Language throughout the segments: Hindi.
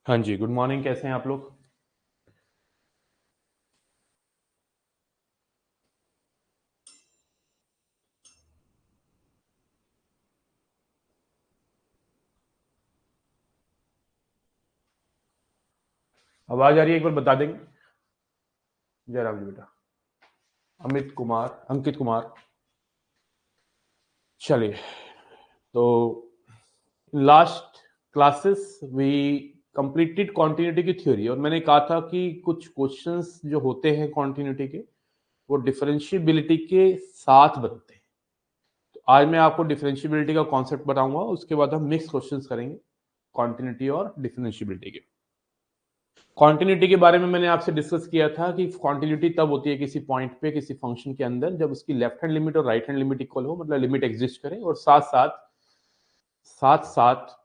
हाँ जी, गुड मॉर्निंग। कैसे हैं आप लोग? आवाज आ रही है? एक बार बता देंगे। जयराम जी बेटा। अमित कुमार, अंकित कुमार। चलिए, तो last classes we completed continuity की थ्योरी, और मैंने कहा था कि कुछ क्वेश्चंस जो होते हैं कॉन्टिन्यूटी के, वो डिफरेंशियबिलिटी के साथ बनते हैं। तो आज मैं आपको डिफरेंशियबिलिटी का कॉन्सेप्ट बताऊंगा, उसके बाद हम मिक्स क्वेश्चंस करेंगे कॉन्टिन्यूटी और डिफरेंशियबिलिटी के। कॉन्टिन्यूटी के बारे में मैंने आपसे डिस्कस किया था कि कॉन्टिन्यूटी तब होती है किसी पॉइंट पे, किसी फंक्शन के अंदर, जब उसकी लेफ्ट हैंड लिमिट और राइट हैंड लिमिट इक्वल हो, मतलब लिमिट एग्जिस्ट करे, और साथ साथ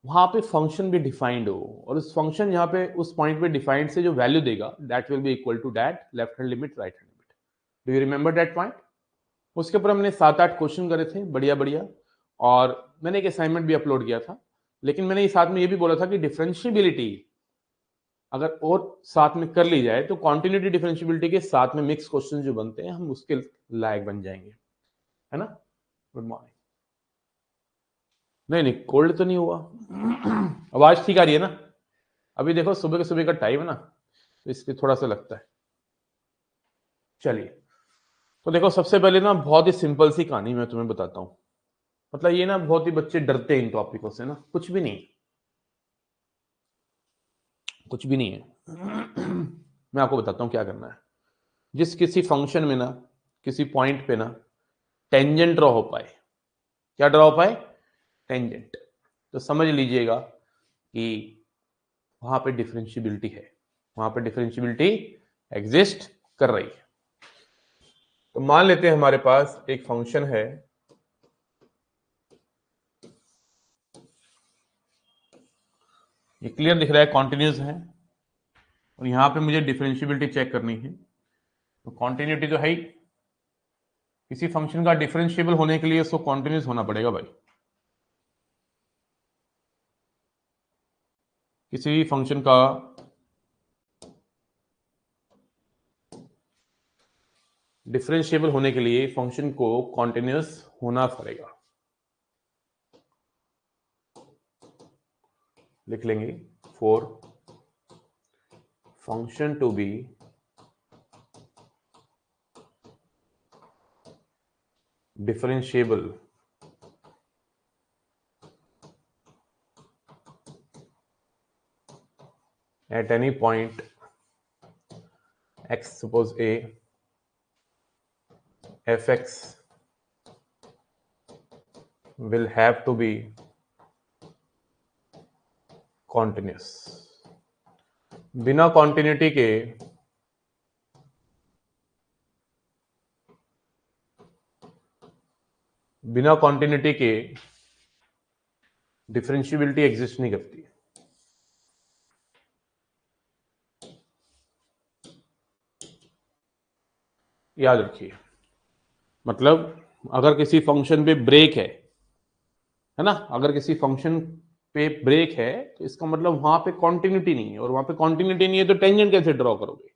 वहां पे फंक्शन भी डिफाइंड हो, और उस फंक्शन जहां पे उस पॉइंट पे डिफाइंड से जो वैल्यू देगा that will be equal to that left hand limit right hand limit. Do you remember that point? उसके ऊपर हमने 7-8 क्वेश्चन करे थे, बढ़िया बढ़िया। और मैंने एक असाइनमेंट भी अपलोड किया था। लेकिन मैंने साथ में ये भी बोला था कि डिफरेंशियबिलिटी अगर और साथ में कर ली जाए तो कॉन्टिन्यूटी डिफरेंशियबिलिटी के साथ में मिक्स क्वेश्चन जो बनते हैं हम उसके लायक बन जाएंगे, है ना? Good morning. नहीं नहीं, कोल्ड तो नहीं हुआ। आवाज ठीक आ रही है ना? अभी देखो सुबह के सुबह का टाइम है ना, तो इसलिए थोड़ा सा लगता है। चलिए, तो देखो सबसे पहले ना बहुत ही सिंपल सी कहानी मैं तुम्हें बताता हूँ। मतलब ये ना बहुत ही बच्चे डरते हैं इन टॉपिकों से ना, कुछ भी नहीं, कुछ भी नहीं है। मैं आपको बताता हूँ क्या करना है। जिस किसी फंक्शन में ना, किसी पॉइंट पे ना टेंजेंट ड्रॉ हो पाए। क्या ड्रॉ हो पाए? टेंजेंट। तो समझ लीजिएगा कि वहां पे डिफरेंशियबिलिटी है, वहां पे डिफरेंशियबिलिटी एग्जिस्ट कर रही है। तो मान लेते हैं हमारे पास एक फंक्शन है, ये क्लियर दिख रहा है, कॉन्टिन्यूस है, और यहां पे मुझे डिफरेंशियबिलिटी चेक करनी है। तो कॉन्टिन्यूटी तो है ही, किसी फंक्शन का डिफरेंशिएबल होने के लिए उसको कॉन्टिन्यूस होना पड़ेगा भाई। किसी भी फंक्शन का डिफरेंशिएबल होने के लिए फंक्शन को कॉन्टिन्यूस होना पड़ेगा। लिख लेंगे, for function to be differentiable at any point x, suppose a, fx will have to be continuous। बिना कॉन्टिन्यूटी के डिफरेंशियबिलिटी एग्जिस्ट नहीं करती। याद रखिए, मतलब अगर किसी फंक्शन पे ब्रेक है ना, अगर किसी फंक्शन पे ब्रेक है तो इसका मतलब वहां पे कॉन्टिन्यूटी नहीं है, और वहां पे कॉन्टिन्यूटी नहीं है तो टेंजेंट कैसे ड्रॉ करोगे?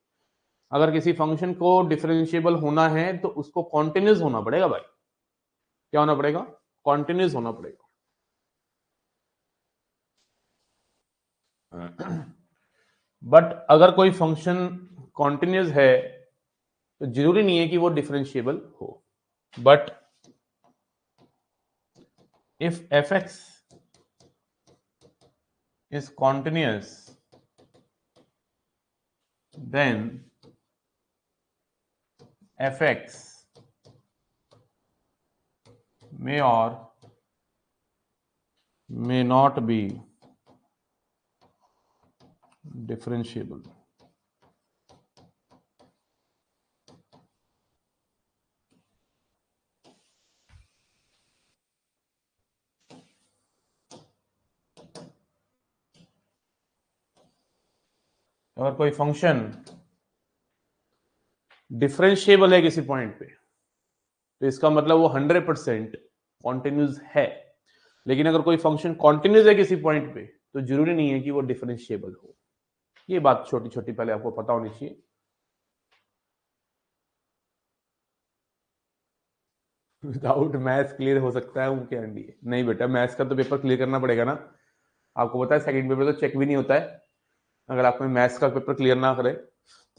अगर किसी फंक्शन को डिफरेंशिएबल होना है तो उसको कॉन्टिन्यूस होना पड़ेगा भाई। क्या होना पड़ेगा? कॉन्टिन्यूस होना पड़ेगा। बट अगर कोई फंक्शन कॉन्टिन्यूस है तो जरूरी नहीं है कि वो डिफरेंशिएबल हो। But if f x is continuous then f x may or may not be differentiable। अगर कोई फंक्शन डिफरेंशिएबल है किसी पॉइंट पे तो इसका मतलब वो 100% कॉन्टिन्यूस है। लेकिन अगर कोई फंक्शन कॉन्टिन्यूस है किसी पॉइंट पे तो जरूरी नहीं है कि वो डिफरेंशिएबल हो। ये बात छोटी छोटी पहले आपको पता होनी चाहिए। विदाउट मैथ्स क्लियर हो सकता है उनके एनडीए? नहीं बेटा, मैथ्स का तो पेपर क्लियर करना पड़ेगा ना। आपको पता है सेकंड पेपर तो चेक भी नहीं होता है। अगर आप मैथ्स का पेपर क्लियर ना करें,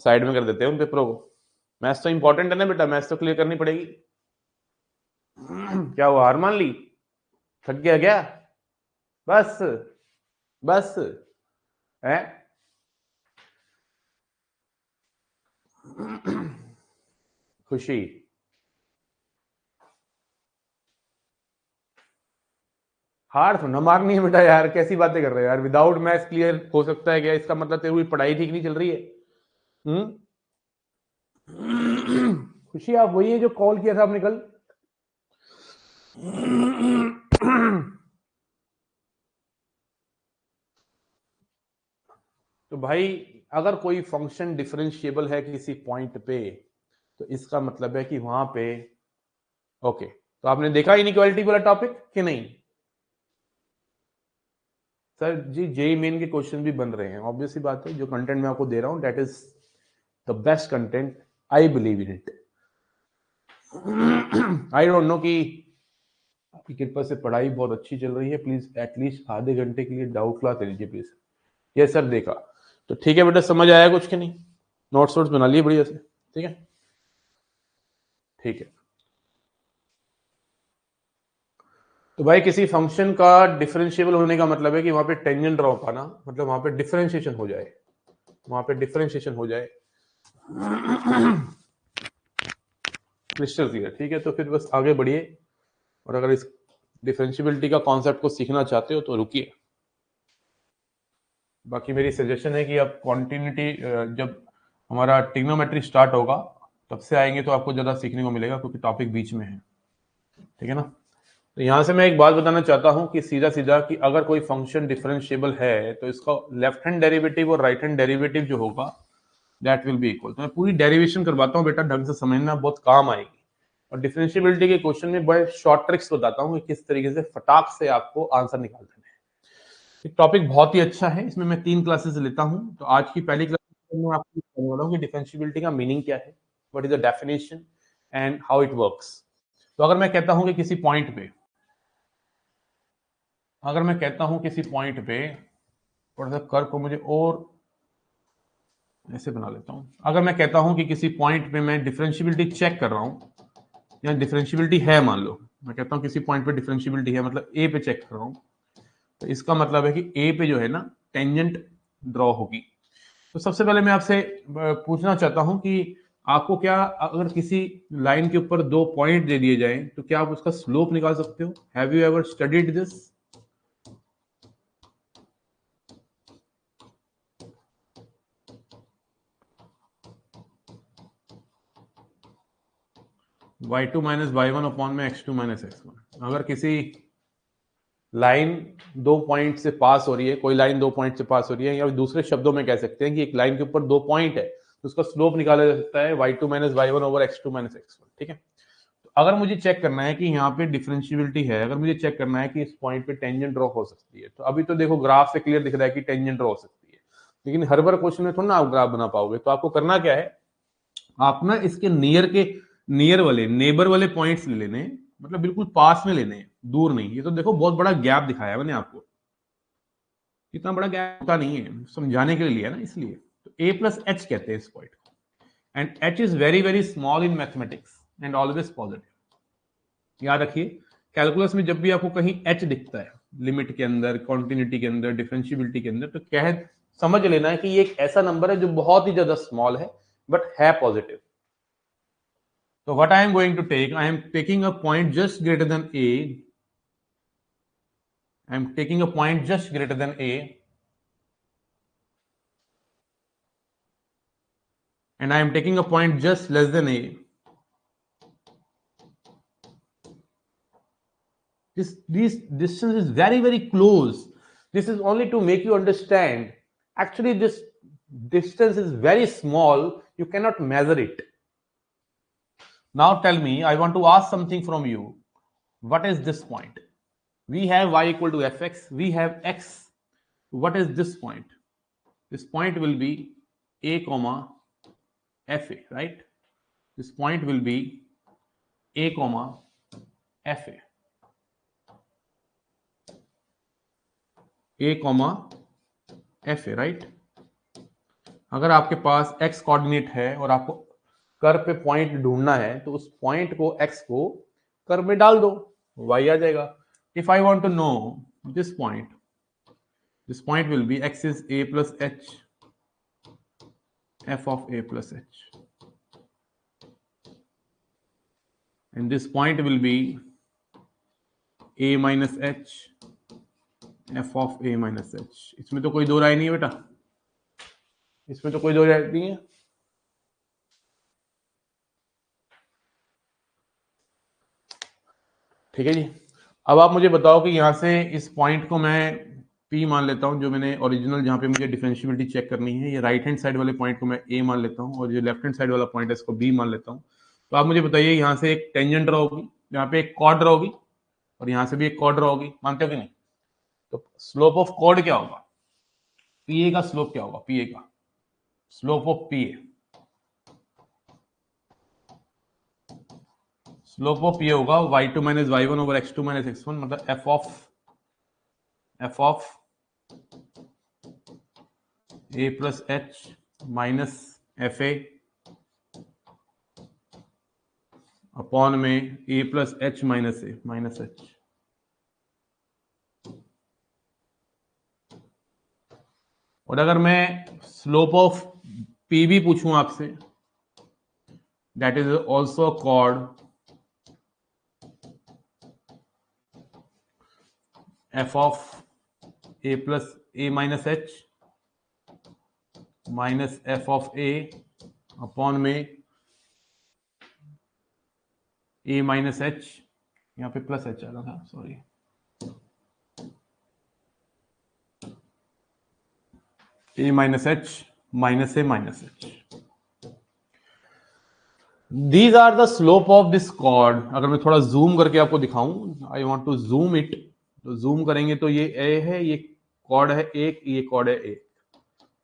साइड में कर देते हैं उन पेपरों को। मैथ्स तो इंपॉर्टेंट है ना बेटा, मैथ्स तो क्लियर करनी पड़ेगी। क्या वो हार मान ली? थक गया क्या? बस बस है। खुशी, हार थोड़ा मारनी है बेटा यार, कैसी बातें कर रहे हो यार? विदाउट मैथ्स क्लियर हो सकता है क्या? इसका मतलब तेरी पढ़ाई ठीक नहीं चल रही है। खुशी, आप वही है जो कॉल किया था आपने कल? तो भाई, अगर कोई फंक्शन डिफरेंशिएबल है किसी पॉइंट पे, तो इसका मतलब है कि वहां पे ओके। तो आपने देखा इनइक्वालिटी वाला टॉपिक कि नहीं? सर जी, जेई मेन के क्वेश्चन भी बन रहे हैं, ऑब्वियस सी बात है। जो कंटेंट मैं आपको दे रहा हूं that is the best content, I believe in it. I don't know कि आपकी कृपा से पढ़ाई बहुत अच्छी चल रही है, प्लीज एटलीस्ट आधे घंटे के लिए डाउट क्लास ले लीजिए प्लीज। यस सर, देखा। तो ठीक है बेटा, समझ आया कुछ कि नहीं? नोट्स वोट्स बना लिए बढ़िया से? ठीक है, ठीक है। तो भाई, किसी फंक्शन का डिफरेंशिएबल होने का मतलब है कि वहां पे टेंजेंट ड्रॉ पाना, मतलब वहां पे डिफरेंशिएशन हो जाए, वहां पे डिफरेंशिएशन हो जाए। क्रिस्टल क्लियर, ठीक है। तो फिर बस आगे बढ़िए, और अगर इस डिफरेंशिएबिलिटी का कॉन्सेप्ट को सीखना चाहते हो तो रुकिए। बाकी मेरी सजेशन है कि आप कॉन्टिन्यूटी, जब हमारा ट्रिग्नोमेट्री स्टार्ट होगा तब से आएंगे तो आपको ज़्यादा सीखने को मिलेगा, क्योंकि टॉपिक बीच में है, ठीक है ना। तो यहाँ से मैं एक बात बताना चाहता हूँ कि सीधा सीधा कि अगर कोई फंक्शन डिफरेंशिएबल है तो इसका लेफ्ट हैंड डेरिवेटिव और राइट हैंड डेरिवेटिव जो होगा दैट विल बी इक्वल। तो मैं पूरी डेरिवेशन करवाता हूँ बेटा, ढंग से समझना, बहुत काम आएगी। और डिफरेंशिएबिलिटी के क्वेश्चन में बड़े शॉर्ट ट्रिक्स बताता हूँ कि किस तरीके से फटाक से आपको आंसर निकाल देना है। टॉपिक बहुत ही अच्छा है, इसमें मैं 3 क्लासेस लेता हूँ। तो आज की पहली क्लास में आपको बताने वाला हूँ कि डिफरेंशिएबिलिटी का मीनिंग क्या है, what is the definition and how it works. तो अगर मैं कहता हूँ कि किसी पॉइंट पे, अगर मैं कहता हूं किसी पॉइंट पे, थोड़ा सा कर्व को मुझे और ऐसे बना लेता हूं। अगर मैं कहता हूं कि किसी पॉइंट पे मैं डिफरेंशिएबिलिटी चेक कर रहा हूं, या डिफरेंशिएबिलिटी है, मान लो मैं कहता हूं किसी पॉइंट पे डिफरेंशिएबिलिटी है, मतलब ए पे चेक कर रहा हूं, तो इसका मतलब है कि ए पे जो है ना टेंजेंट ड्रॉ होगी। तो सबसे पहले मैं आपसे पूछना चाहता हूं कि आपको क्या, अगर किसी लाइन के ऊपर 2 पॉइंट दे दिए जाए तो क्या आप उसका स्लोप निकाल सकते हो? Have you ever studied this? y2 minus y1 upon में x2 माइनस x1। अगर किसी लाइन 2 पॉइंट से पास हो रही है, कोई लाइन 2 पॉइंट से पास हो रही है, या दूसरे शब्दों में कह सकते हैं कि एक लाइन के ऊपर 2 पॉइंट है, तो उसका स्लोप निकाला जा सकता है y2 minus y1 over x2 minus x1, ठीक है। तो अगर मुझे चेक करना है कि यहाँ पे डिफरेंशिएबिलिटी है, अगर मुझे चेक करना है कि इस पॉइंट पे टेंजेंट ड्रॉ हो सकती है, तो अभी तो देखो ग्राफ से क्लियर दिख रहा है कि टेंजेंट ड्रॉ हो सकती है, लेकिन हर बार क्वेश्चन में थोड़ा ना आप ग्राफ बना पाओगे। तो आपको करना क्या है, आप ना इसके नियर वाले, नेबर वाले पॉइंट्स ले लेने, मतलब बिल्कुल पास में लेने, दूर नहीं। ये तो देखो बहुत बड़ा गैप दिखाया मैंने आपको, इतना बड़ा गैप होता नहीं है, समझाने के लिए लिया ना, इसलिए। तो a प्लस एच कहते हैं इस पॉइंट को, and h is very very small in mathematics and always positive. याद रखिए, कैलकुलस में जब भी आपको कहीं h दिखता है, लिमिट के अंदर, कॉन्टिन्यूटी के अंदर, डिफरेंशिएबिलिटी के अंदर, तो क्या समझ लेना है कि ये एक ऐसा नंबर है जो बहुत ही ज्यादा स्मॉल है बट है positive. So what I am going to take, I am taking a point just greater than a. I am taking a point just greater than a, and I am taking a point just less than a. This distance is very very close. This is only to make you understand. Actually, this distance is very small. You cannot measure it. Now tell me, I want to ask something from you. What is this point? We have y equal to fx. We have x what is this point? This point will be a comma fa, right? This point will be a comma fa, a comma fa, right? अगर आपके पास x कोऑर्डिनेट है और आपको कर्व पे पॉइंट ढूंढना है तो उस पॉइंट को x को कर्व में डाल दो, y आ जाएगा. If I want to know this point will be x is a plus h f of a plus h, and this point will be a minus h f of a minus h. इसमें तो कोई दो राय नहीं है बेटा, इसमें तो कोई दो राय नहीं है. ठीक है जी. अब आप मुझे बताओ कि यहां से इस पॉइंट को मैं P मान लेता हूं, जो मैंने ओरिजिनल जहां पे मुझे डिफरेंशियबिलिटी चेक करनी है. ये राइट हैंड साइड वाले पॉइंट को मैं A मान लेता हूं और जो लेफ्ट हैंड साइड वाला पॉइंट है इसको B मान लेता हूं. तो आप मुझे बताइए, यहां से एक टेंजेंट ड्रॉ होगी, यहाँ पे एक कॉर्ड ड्रॉ होगी और यहां से भी एक कॉर्ड ड्रॉ होगी. मानते हो कि नहीं? तो स्लोप ऑफ कॉर्ड क्या होगा? PA का स्लोप क्या होगा? PA का slope of PA, slope of PA होगा y2 minus y1 over x2 minus x1, मतलब f of a plus h minus fa upon में a plus h minus a minus h. और अगर मैं स्लोप ऑफ PB पूछूं आपसे, that is also called f of a plus a minus h minus f of a upon में a माइनस h, यहाँ पे प्लस h आ रहा था, sorry, a minus h minus a minus h. These are the slope of this chord. अगर मैं थोड़ा जूम करके आपको दिखाऊं, I want to zoom it, तो जूम करेंगे तो ये a है, ये कॉर्ड है एक, ये कॉर्ड है एक.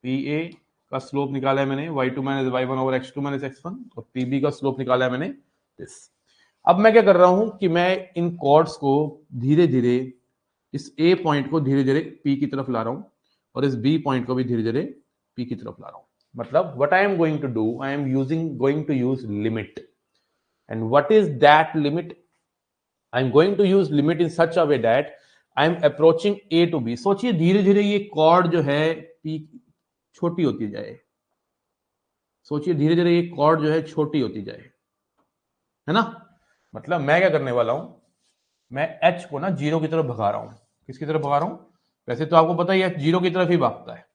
PA का स्लोप निकाला है मैंने y2 minus y1 over x2 minus x1 और PB का स्लोप निकाला है मैंने दिस. अब मैं क्या कर रहा हूं कि मैं इन कॉर्ड्स को धीरे धीरे, इस A पॉइंट को धीरे धीरे P की तरफ ला रहा हूं और इस B पॉइंट को भी धीरे धीरे P की तरफ ला रहा हूं. मतलब what I am going to do, I am going to use limit. And what is that limit? I am going to use limit in such a way that I am approaching A to B. सोचिए धीरे धीरे ये कॉर्ड जो है P छोटी होती जाए, सोचिए धीरे धीरे ये कॉर्ड जो है छोटी होती जाए, है ना? मतलब मैं क्या करने वाला हूं, मैं H को ना जीरो की तरफ भगा रहा हूं. किसकी तरफ भगा रहा हूं? वैसे तो आपको पता ही है जीरो की तरफ ही भागता है,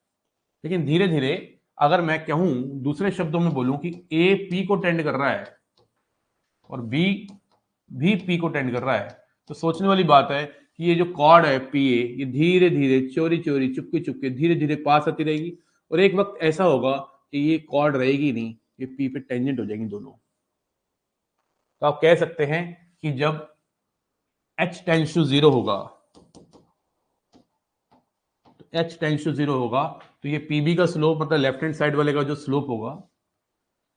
लेकिन धीरे धीरे अगर मैं कहूं, दूसरे शब्दों में बोलूं कि A P को टेंड कर रहा है और B भी P को टेंड कर रहा है, तो सोचने वाली बात है कि ये जो कॉर्ड है PA, ये धीरे धीरे चोरी चोरी चुपके चुपके धीरे धीरे पास आती रहेगी और एक वक्त ऐसा होगा कि ये कॉर्ड रहेगी नहीं, ये P पे टेंजेंट हो जाएंगी दोनों. तो आप कह सकते हैं कि जब H टेंड्स टू जीरो होगा, H टेंड्स टू जीरो होगा, तो ये PB का स्लोप, मतलब लेफ्ट हैंड साइड वाले का जो स्लोप होगा,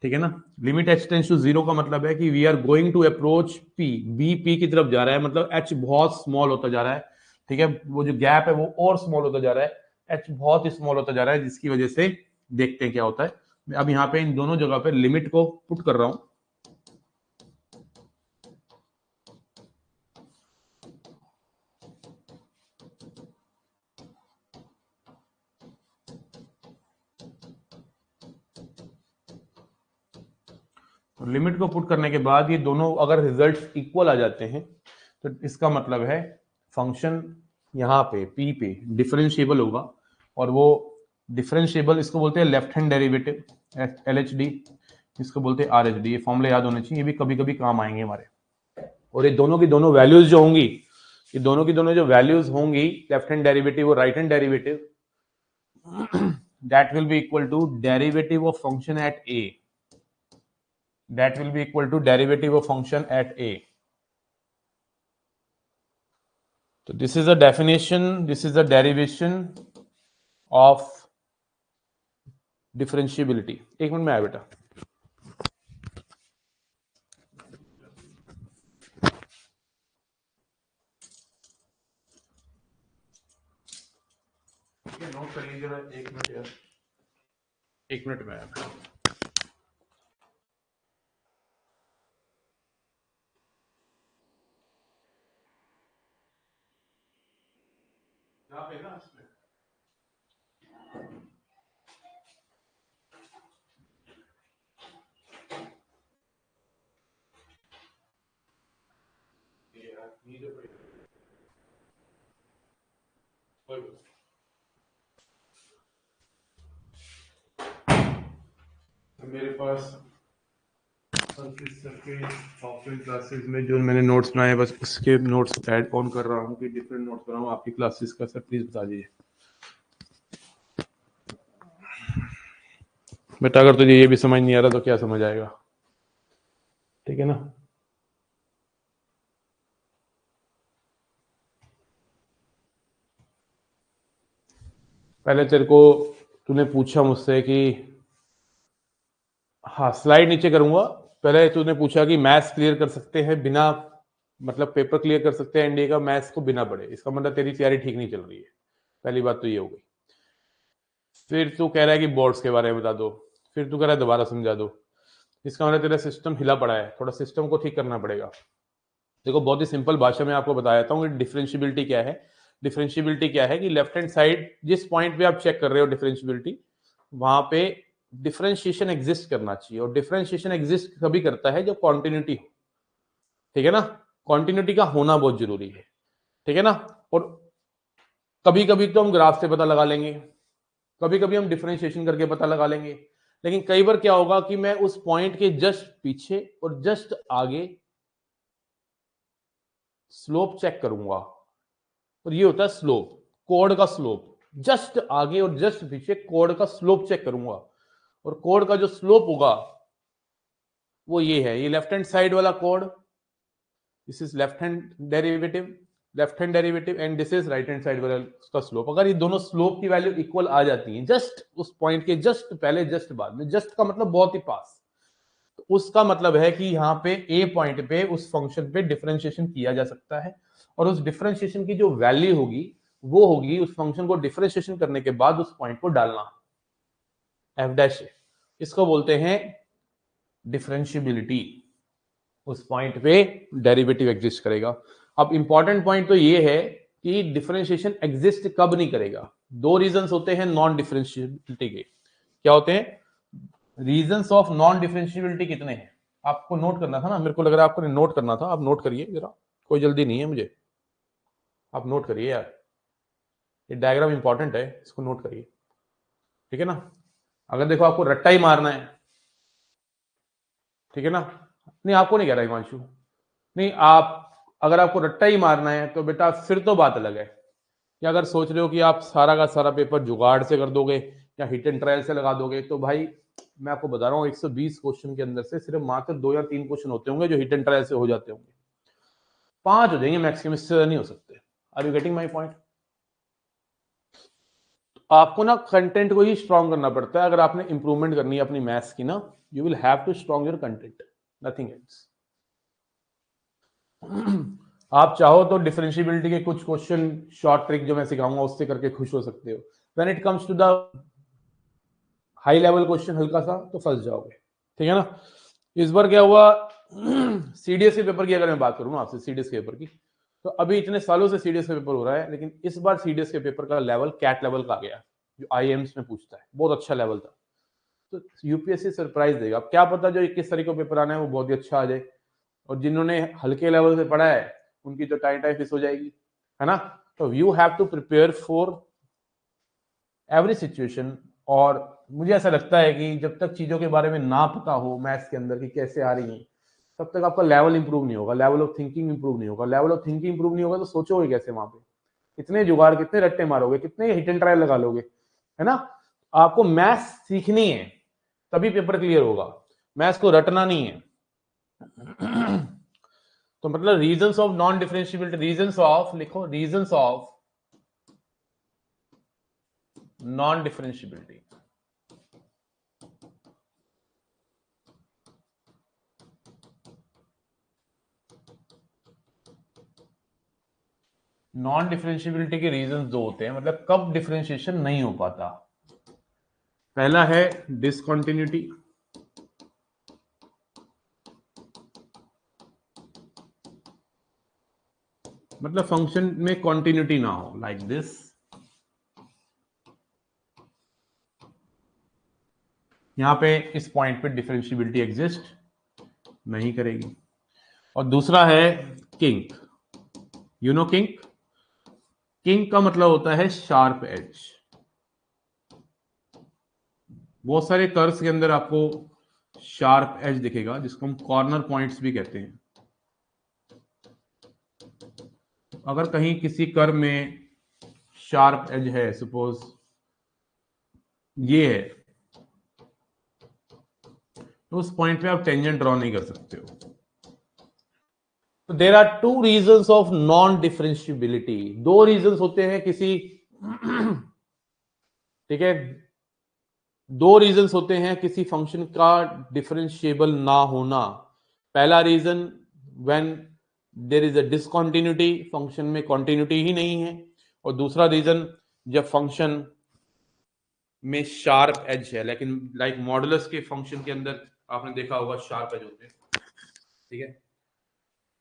ठीक है ना, limit H tends to zero का मतलब है कि we are going to approach P, B P की तरफ जा रहा है, मतलब H बहुत स्मॉल होता जा रहा है. ठीक है, वो जो गैप है वो और स्मॉल होता जा रहा है, H बहुत ही स्मॉल होता जा रहा है, जिसकी वजह से देखते हैं क्या होता है. मैं अब यहाँ पे इन दोनों जगह पे लिमिट को पुट कर रहा हूं. लिमिट को पुट करने के बाद ये दोनों अगर रिजल्ट्स इक्वल आ जाते हैं तो इसका मतलब है फंक्शन यहाँ पे P पे डिफरेंशिएबल होगा, और वो डिफरेंशिएबल इसको बोलते हैं लेफ्ट हैंड डेरिवेटिव LHD, इसको बोलते हैं RHD. ये फॉर्मूले याद होने चाहिए, ये भी कभी कभी काम आएंगे हमारे. और ये दोनों की दोनों वैल्यूज जो होंगी, ये दोनों की दोनों जो वैल्यूज होंगी, लेफ्ट हैंड डेरिवेटिव और right hand derivative, that will be equal to derivative of function at A. That will be equal to derivative of function at A. So this is a definition, this is a derivation, of differentiability. एक मिनट में आया बेटा। नोट करिए जरा, एक मिनट यार, एक मिनट में आया बेटा। यहाँ पे ना इसमें मेरे पास ऑफलाइन क्लासेस में जो मैंने नोट्स बनाए बस उसके नोट्स ऐड ऑन कर रहा हूँ कि डिफरेंट नोट्स बनाऊँ आपकी क्लासेस का। सर प्लीज बता दीजिए बेटा, अगर तुझे ये भी समझ नहीं आ रहा तो क्या समझ आएगा, ठीक है ना। पहले तेरे को तूने पूछा मुझसे कि, हाँ स्लाइड नीचे करूंगा, पहले तूने पूछा कि मैथ्स क्लियर कर सकते हैं बिना, मतलब पेपर क्लियर कर सकते हैं एनडीए का मैथ्स को बिना पढ़े, इसका मतलब तेरी तैयारी ठीक नहीं चल रही है। पहली बात तो ये हो गई। फिर तू कह रहा है कि बोर्ड्स के बारे में बता दो, फिर तू कह रहा है दोबारा समझा दो। इसका मतलब तेरा सिस्टम हिला पड़ा है, थोड़ा सिस्टम को ठीक करना पड़ेगा। देखो बहुत ही सिंपल भाषा में आपको बता देता हूँ कि डिफरेंशियबिलिटी क्या है। डिफरेंशियबिलिटी क्या है कि लेफ्ट हैंड साइड जिस पॉइंट पे आप चेक कर रहे हो डिफरेंशियबिलिटी, वहां पे डिफरेंशिएशन एग्जिस्ट करना चाहिए, और डिफरेंशिएशन एग्जिस्ट कभी करता है जब कॉन्टिन्यूटी हो, ठीक है ना। कॉन्टिन्यूटी का होना बहुत जरूरी है, ठीक है ना। और कभी कभी तो हम ग्राफ से पता लगा लेंगे, कभी कभी हम डिफरेंशिएशन करके पता लगा लेंगे, लेकिन कई बार क्या होगा कि मैं उस पॉइंट के जस्ट पीछे और जस्ट आगे स्लोप चेक करूंगा, और ये होता है स्लोप, कोड का स्लोप। जस्ट आगे और जस्ट पीछे कोड का स्लोप चेक करूंगा, और कोड का जो स्लोप होगा वो ये है, ये लेफ्ट हैंड साइड वाला code, this is left hand derivative and this is right hand side वाला का स्लोप। अगर ये दोनों स्लोप की वैल्यू इक्वल आ जाती है जस्ट उस पॉइंट के जस्ट पहले जस्ट बाद में, जस्ट का मतलब बहुत ही पास, तो उसका मतलब है कि यहाँ पे ए पॉइंट पे उस फंक्शन पे डिफरेंशिएशन किया जा सकता है, और उस डिफरेंशिएशन की जो वैल्यू होगी वो होगी उस फंक्शन को डिफरेंशिएशन करने के बाद उस पॉइंट को डालना, एफ डैश। इसको बोलते हैं डिफरेंशियबिलिटी। उस पॉइंट पे डेरिवेटिव एग्जिस्ट करेगा। अब इंपॉर्टेंट पॉइंट तो ये है कि डिफरेंशिएशन एग्जिस्ट कब नहीं करेगा। दो रीजंस होते हैं नॉन डिफरेंशियबिलिटी के। क्या होते हैं रीजंस ऑफ नॉन डिफरेंशियबिलिटी? कितने हैं आपको नोट करना था ना, मेरे को लग रहा है आपको नोट करना था। आप नोट करिए जरा, कोई जल्दी नहीं है मुझे, आप नोट करिए यार, ये डायग्राम इंपॉर्टेंट है, इसको नोट करिए, ठीक है ना। अगर देखो आपको रट्टा ही मारना है, ठीक है ना, नहीं आपको नहीं कह रहा हिमांशु, नहीं आप अगर आपको रट्टा ही मारना है तो बेटा फिर तो बात अलग है। कि अगर सोच रहे हो कि आप सारा का सारा पेपर जुगाड़ से कर दोगे या हिट एंड ट्रायल से लगा दोगे, तो भाई मैं आपको बता रहा हूँ 120 क्वेश्चन के अंदर से सिर्फ मात्र 2 या 3 क्वेश्चन होते होंगे जो हिट एंड ट्रायल से हो जाते होंगे, 5 हो जाएंगे मैक्सिमम, इससे नहीं हो सकते। Are you getting my point? आपको ना कंटेंट को ही स्ट्रॉन्ग करना पड़ता है। अगर आपने इंप्रूवमेंट करनी है अपनी मैथ्स की ना, you will have to strong your content, nothing else. आप चाहो तो डिफरेंशियबिलिटी के कुछ क्वेश्चन शॉर्ट ट्रिक जो मैं सिखाऊंगा उससे करके खुश हो सकते हो। When it comes to the high level question हल्का सा तो फंस जाओगे, ठीक है ना। इस बार क्या हुआ सीडीएस के पेपर की अगर मैं बात करूं ना आपसे, सीडीएस के पेपर की, तो अभी इतने सालों से सीडीएस का पेपर हो रहा है, लेकिन इस बार सीडीएस के पेपर का लेवल कैट लेवल का आ गया, जो आईएम्स में पूछता है, बहुत अच्छा लेवल था। तो यूपीएससी सरप्राइज देगा। अब क्या पता जो 21 तारीख को पेपर आना है वो बहुत ही अच्छा आ जाए, और जिन्होंने हल्के लेवल से पढ़ा है उनकी तो टाइम टाइम फिस हो जाएगी, है ना। तो you have to prepare for every situation. और मुझे ऐसा लगता है कि जब तक चीजों के बारे में ना पता हो मैथ्स के अंदर कि कैसे आ रही हैं, तब तक आपका लेवल इंप्रूव नहीं होगा, लेवल ऑफ थिंकिंग इंप्रूव नहीं होगा। लेवल ऑफ थिंकिंग इंप्रूव नहीं होगा तो सोचोगे कैसे वहां पे, कितने जुगाड़, कितने रट्टे मारोगे, कितने हिट एंड ट्रायल लगा लोगे, है ना। आपको मैथ्स सीखनी है तभी पेपर क्लियर होगा, मैथ्स को रटना नहीं है। तो मतलब reasons of non differentiability, reasons of लिखो, reasons of non differentiability. Non differentiability के रीजन दो होते हैं, मतलब कब डिफरेंशिएशन नहीं हो पाता। पहला है डिसकंटिन्यूटी, मतलब फंक्शन में कंटिन्यूटी ना हो, लाइक दिस। यहां पे इस पॉइंट पे डिफरेंशियबिलिटी एग्जिस्ट नहीं करेगी। और दूसरा है kink. You know kink? Kink का मतलब होता है शार्प एज। बहुत सारे कर्व्स के अंदर आपको शार्प एज दिखेगा, जिसको हम कॉर्नर पॉइंट्स भी कहते हैं। अगर कहीं किसी कर्व में शार्प एज है, सपोज ये है, तो उस पॉइंट पे आप टेंजेंट ड्रॉ नहीं कर सकते हो। तो there are two reasons of non differentiability. दो रीजंस होते हैं किसी ठीक है, दो रीजंस होते हैं किसी फंक्शन का डिफरेंशिएबल ना होना। पहला reason when there is a discontinuity, function में कंटिन्यूटी ही नहीं है। और दूसरा रीजन जब फंक्शन में शार्प एज है, लेकिन लाइक मॉडुलस के फंक्शन के अंदर आपने देखा होगा शार्प एज होते हैं। ठीक है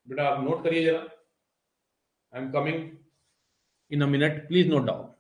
बेटा, आप नोट करिए जरा, I am coming in a minute, please note down.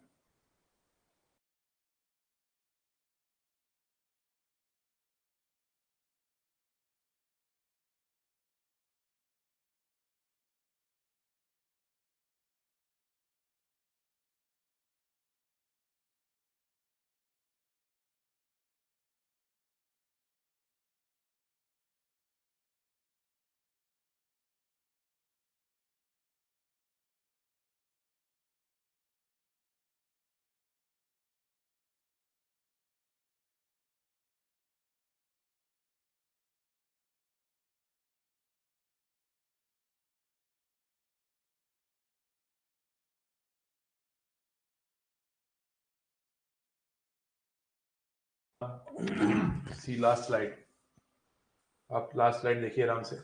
See last slide, आप लास्ट स्लाइड देखिए आराम से।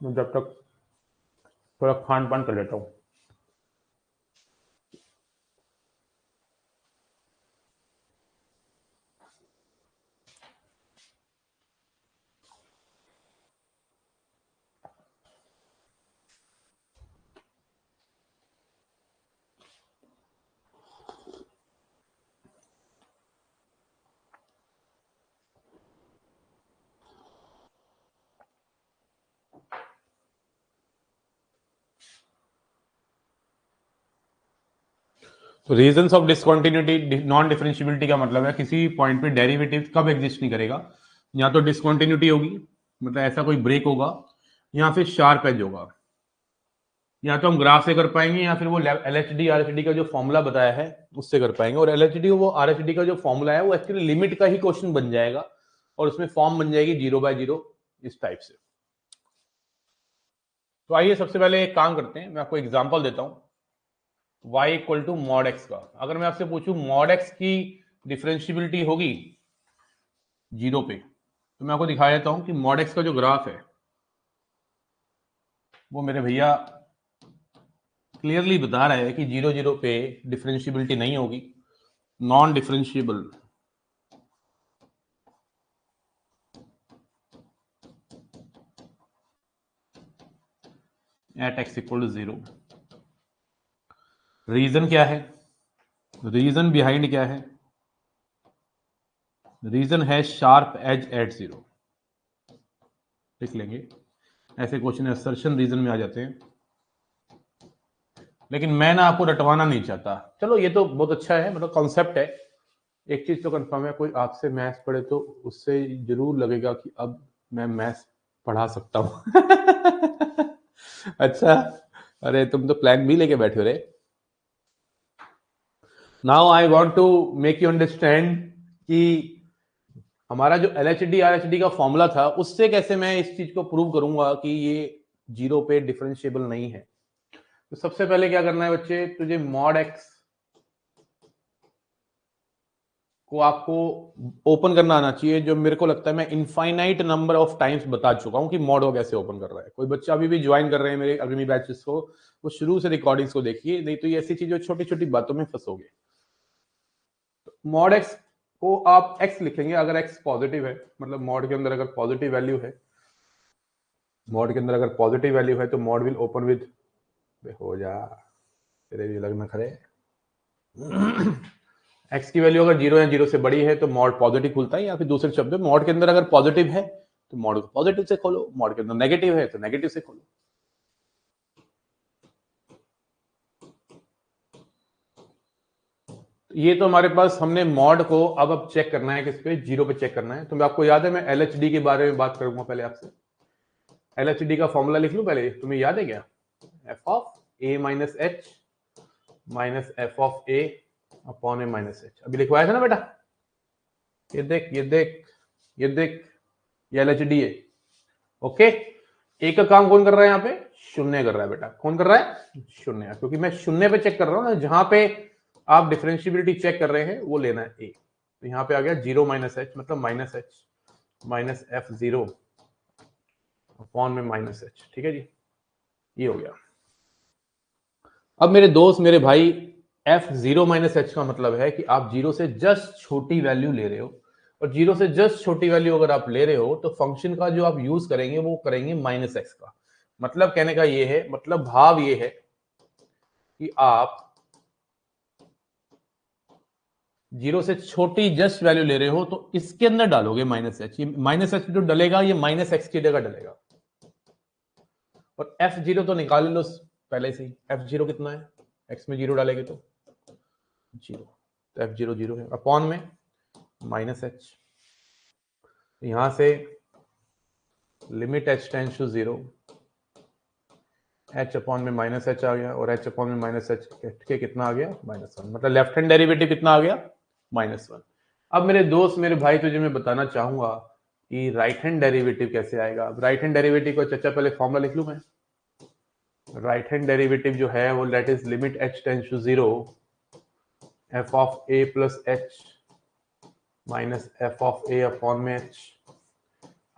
मैं जब तक थोड़ा खान पान कर लेता हूँ। तो reasons of discontinuity, non differentiability का मतलब है किसी पॉइंट पे डेरिवेटिव कब एग्जिस्ट नहीं करेगा। या तो डिसकंटिन्यूटी होगी, मतलब ऐसा कोई ब्रेक होगा, या फिर शार्प एज होगा। या तो हम ग्राफ से कर पाएंगे, या फिर वो एलएचडी आरएचडी का जो फॉर्मूला बताया है उससे कर पाएंगे। और एलएचडी वो आरएचडी का जो फॉर्मूला है वो एक्चुअली लिमिट का ही क्वेश्चन बन जाएगा, और उसमें फॉर्म बन जाएगी 0/0 इस टाइप से। तो आइए सबसे पहले एक काम करते हैं, मैं आपको एग्जांपल देता हूं। y equal to mod x का अगर मैं आपसे पूछूं मॉड एक्स की डिफरेंशियबिलिटी होगी 0 पे, तो मैं आपको दिखा देता हूं कि मॉड एक्स का जो ग्राफ है वो मेरे भैया क्लियरली बता रहा है कि 0 पे डिफरेंशियबिलिटी नहीं होगी, non differentiable at x equal to 0। Reason क्या है? रीजन बिहाइंड क्या है? रीजन है शार्प एज एट 0। लिख लेंगे, ऐसे क्वेश्चन असर्शन रीजन में आ जाते हैं। लेकिन मैं ना आपको रटवाना नहीं चाहता। चलो ये तो बहुत अच्छा है, मतलब कॉन्सेप्ट है। एक चीज तो कंफर्म है, कोई आपसे मैथ्स पढ़े तो उससे जरूर लगेगा कि अब मैं मैथ्स पढ़ा सकता हूं। अच्छा, अरे तुम तो प्लान भी लेके बैठे हो रे। Now I want to make you understand कि हमारा जो LHD RHD का फॉर्मूला था उससे कैसे मैं इस चीज को प्रूव करूंगा कि ये 0 पे डिफरेंशिएबल नहीं है। तो सबसे पहले क्या करना है बच्चे, तुझे मॉड एक्स को आपको ओपन करना आना चाहिए, जो मेरे को लगता है मैं इनफाइनाइट नंबर ऑफ टाइम्स बता चुका हूं कि मॉड को कैसे ओपन कर रहा है। कोई बच्चा अभी भी ज्वाइन कर रहे हैं मेरे अग्रिमी बैचेस को, वो शुरू से रिकॉर्डिंग्स को देखिए, नहीं तो ये ऐसी चीजें छोटी छोटी बातों में फंसोगे। मॉड एक्स को आप एक्स लिखेंगे अगर एक्स पॉजिटिव है, मतलब मॉड के अंदर अगर पॉजिटिव वैल्यू है, मॉड के अंदर अगर पॉजिटिव वैल्यू है तो मॉड विल ओपन विद, हो जा तेरे भी लगना खड़े एक्स की वैल्यू अगर 0 या 0 से बड़ी है तो मॉड पॉजिटिव खुलता है, या फिर दूसरे शब्द में मॉड के अंदर अगर पॉजिटिव है तो मॉड को पॉजिटिव से खोलो, मॉड के अंदर नेगेटिव है तो नेगेटिव से खोलो। ये तो हमारे पास हमने मॉड को अब चेक करना है किस पे, 0 पे चेक करना है। तो आपको याद है मैं LHD के बारे में बात करूंगा पहले आपसे। LHD का फॉर्मूला लिख लूं पहले, तुम्हें याद है क्या? f of a minus H minus f of a upon A minus H. अभी लिखवाया था ना बेटा, ये देख ये देख ये देख, ये LHD है। ओके, एक का काम कौन कर रहा है यहाँ पे? शून्य कर रहा है बेटा। कौन कर रहा है? शून्य, क्योंकि मैं शून्य पे चेक कर रहा हूँ ना, जहां पे आप डिफरेंशियबिलिटी चेक कर रहे हैं वो लेना है ए। तो यहाँ पे आ गया 0 माइनस एच, मतलब minus H minus F 0 upon में माइनस एच। ठीक है जी, ये हो गया। अब मेरे दोस्त मेरे भाई, एफ 0 माइनस एच का मतलब है कि आप 0 से जस्ट छोटी वैल्यू ले रहे हो, और 0 से जस्ट छोटी वैल्यू अगर आप ले रहे हो तो फंक्शन का जो आप यूज करेंगे वो करेंगे माइनस एक्स का। मतलब कहने का ये है, मतलब भाव ये है कि आप 0 से छोटी जस्ट वैल्यू ले रहे हो तो इसके अंदर डालोगे माइनस एच। ये माइनस एच जो डलेगा ये माइनस एक्स की जगह डलेगा। और एफ 0 तो निकाल लो पहले से ही, एफ 0 कितना है? एक्स में 0 डालेंगे तो 0, तो एफ 0 0 है अपॉन में माइनस एच। यहां से limit h tends to 0, h upon में माइनस एच आ गया, और एच अपॉन में माइनस एच के कितना आ गया? -1। मतलब लेफ्ट हैंड डेरिवेटिव कितना आ गया? -1। अब मेरे दोस्त मेरे भाई तुझे मैं बताना चाहूंगा कि राइट हैंड डेरिवेटिव कैसे आएगा। राइट हैंड डेरिवेटिव को चचा पहले फॉर्मूला लिख लूं मैं। राइट हैंड डेरिवेटिव जो है वो that is limit h tends to 0 f of a plus h minus f of a upon में एच।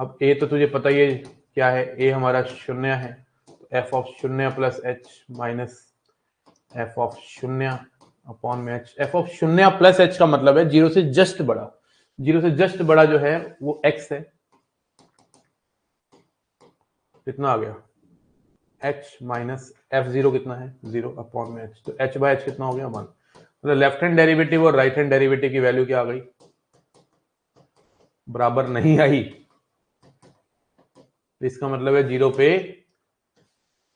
अब ए तो तुझे पता ही है क्या है, ए हमारा शून्य है, तो एफ ऑफ शून्य plus h minus f of शून्य अपॉन में एच। एफ ऑफ शून्य प्लस एच का मतलब है 0 से जस्ट बड़ा, 0 से जस्ट बड़ा जो है वो x है। कितना आ गया? h माइनस एफ 0 कितना है? 0 अपॉन में h। तो h बाय h कितना हो गया? 1। मतलब लेफ्ट हैंड डेरिवेटिव और राइट हैंड डेरिवेटिव की वैल्यू क्या आ गई? बराबर नहीं आई। इसका मतलब है 0 पे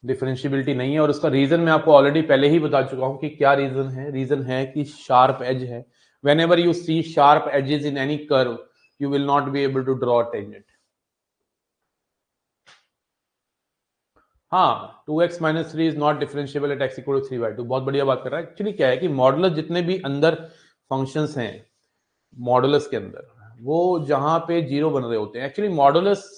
डिफरेंशियबिलिटी नहीं है, और उसका रीजन मैं आपको ऑलरेडी पहले ही बता चुका हूं कि क्या रीजन है। रीजन है कि शार्प एज है। whenever you see sharp edges in any curve you will not be able to draw a tangent। हाँ, 2x minus 3 is not differentiable at x equal to 3/2। बहुत बढ़िया बात कर रहा है। एक्चुअली क्या है कि मॉडुलस जितने भी अंदर फंक्शंस हैं मॉडुलस के अंदर, वो जहां पे 0 बन रहे होते हैं, एक्चुअली मॉडुलस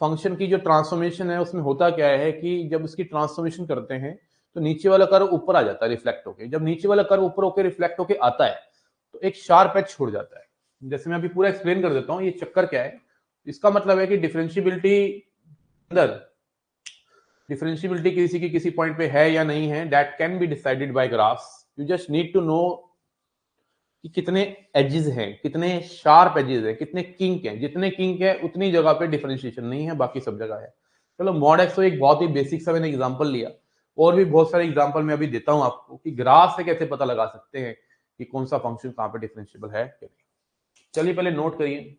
फंक्शन की जो ट्रांसफॉर्मेशन है उसमें होता क्या है कि जब उसकी ट्रांसफॉर्मेशन करते हैं तो नीचे वाला कर्व ऊपर आ जाता है रिफ्लेक्ट होके। जब नीचे वाला कर्व ऊपर होकर रिफ्लेक्ट होके आता है तो एक शार्प एज छोड़ जाता है। जैसे मैं अभी पूरा एक्सप्लेन कर देता हूँ ये चक्कर क्या है। इसका मतलब है कि डिफरेंशियबिलिटी अंदर, डिफरेंशियबिलिटी किसी की किसी पॉइंट पे है या नहीं है, that can be decided by graphs. You just need to know कि कितने एजेस हैं, कितने शार्प एजेस हैं, कितने किंक हैं। जितने किंक है उतनी जगह पे डिफरेंशिएशन नहीं है, बाकी सब जगह है। चलो मॉड एक्स तो एक बहुत ही बेसिक सा मैंने एग्जांपल लिया, और भी बहुत सारे एग्जांपल मैं अभी देता हूं आपको कि ग्राफ से कैसे पता लगा सकते हैं कि कौन सा फंक्शन कहां पे डिफरेंशिएबल है क्या नहीं। चलिए पहले नोट करिए,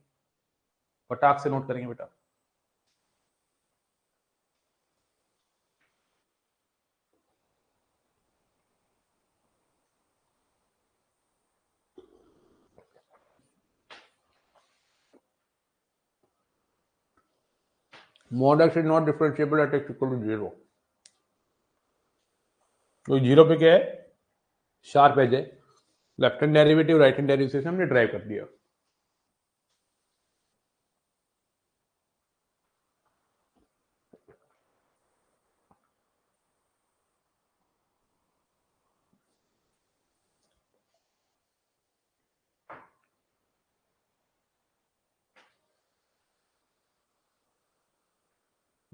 फटाक से नोट करेंगे बेटा। Mod x is not differentiable at x equal to 0। तो 0 पे क्या है? शार्प एज है। Left hand derivative right hand derivative से हमने ड्राइव कर दिया।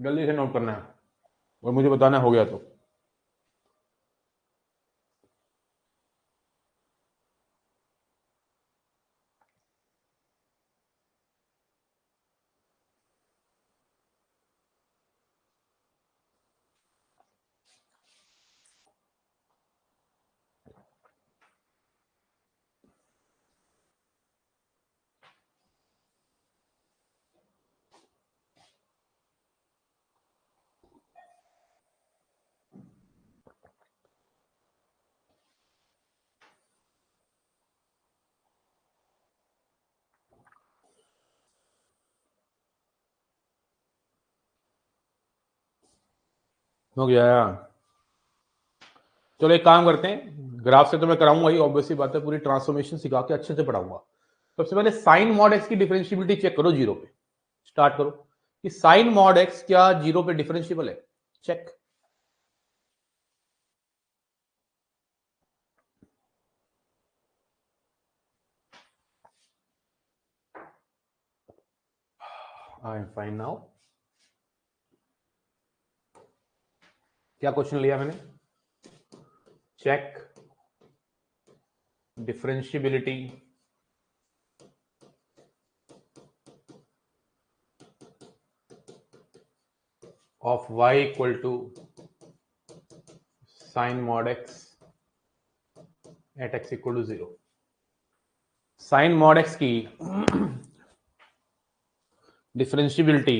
जल्दी से नोट करना है और मुझे बताना हो गया तो। हो गया। चलो एक काम करते हैं, ग्राफ से तो मैं कराऊंगा ही, ऑब्वियसली बात है, पूरी ट्रांसफॉर्मेशन सिखा के अच्छे से पढ़ाऊंगा। सबसे पहले साइन मॉड एक्स की डिफरेंशियबिलिटी चेक करो जीरो पे। स्टार्ट करो कि साइन मॉड एक्स क्या जीरो पे डिफरेंशियबल है। Check. I am fine now. क्या क्वेश्चन लिया मैंने? Check differentiability of y equal to sine mod x at x equal to 0। Sine mod x की डिफरेंशियबिलिटी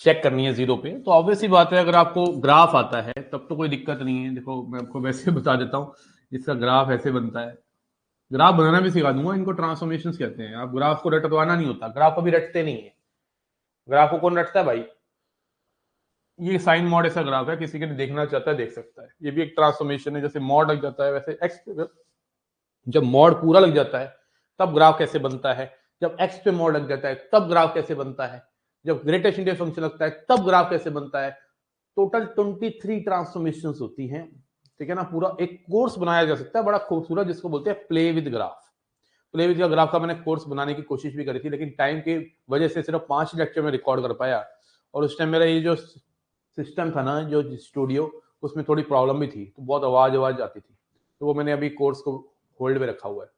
चेक करनी है जीरो पे, तो ऑब्वियसली बात है, अगर आपको ग्राफ आता है तब तो कोई दिक्कत नहीं है। देखो मैं आपको वैसे बता देता हूँ, इसका ग्राफ ऐसे बनता है। ग्राफ बनाना भी सिखा दूंगा, इनको ट्रांसफॉर्मेशन कहते हैं। आप ग्राफ को रटवाना नहीं होता, ग्राफ को भी रटते नहीं है। ग्राफ को कौन रटता है भाई? ये साइन मॉड ऐसा ग्राफ है, किसी के देखना चाहता है देख सकता है। ये भी एक ट्रांसफॉर्मेशन है, जैसे मॉड लग जाता है वैसे एक्स, जब मॉड पूरा लग जाता है तब ग्राफ कैसे बनता है, जब एक्स पे मॉड लग जाता है तब ग्राफ कैसे बनता है, जब ग्रेटेस्ट इंडियन फंक्शन लगता है तब ग्राफ कैसे बनता है। टोटल 23 ट्रांसफॉर्मेशन होती हैं, ठीक है ना। पूरा एक कोर्स बनाया जा सकता है बड़ा खूबसूरत, जिसको बोलते हैं play with graph. Play with graph का मैंने कोर्स बनाने की कोशिश भी करी थी, लेकिन टाइम की वजह से सिर्फ 5 लेक्चर में रिकॉर्ड कर पाया। और उस टाइम मेरा ये जो सिस्टम था ना, जो स्टूडियो, उसमें थोड़ी प्रॉब्लम भी थी, तो बहुत आवाज आती थी, तो वो मैंने अभी कोर्स को होल्ड में रखा हुआ है।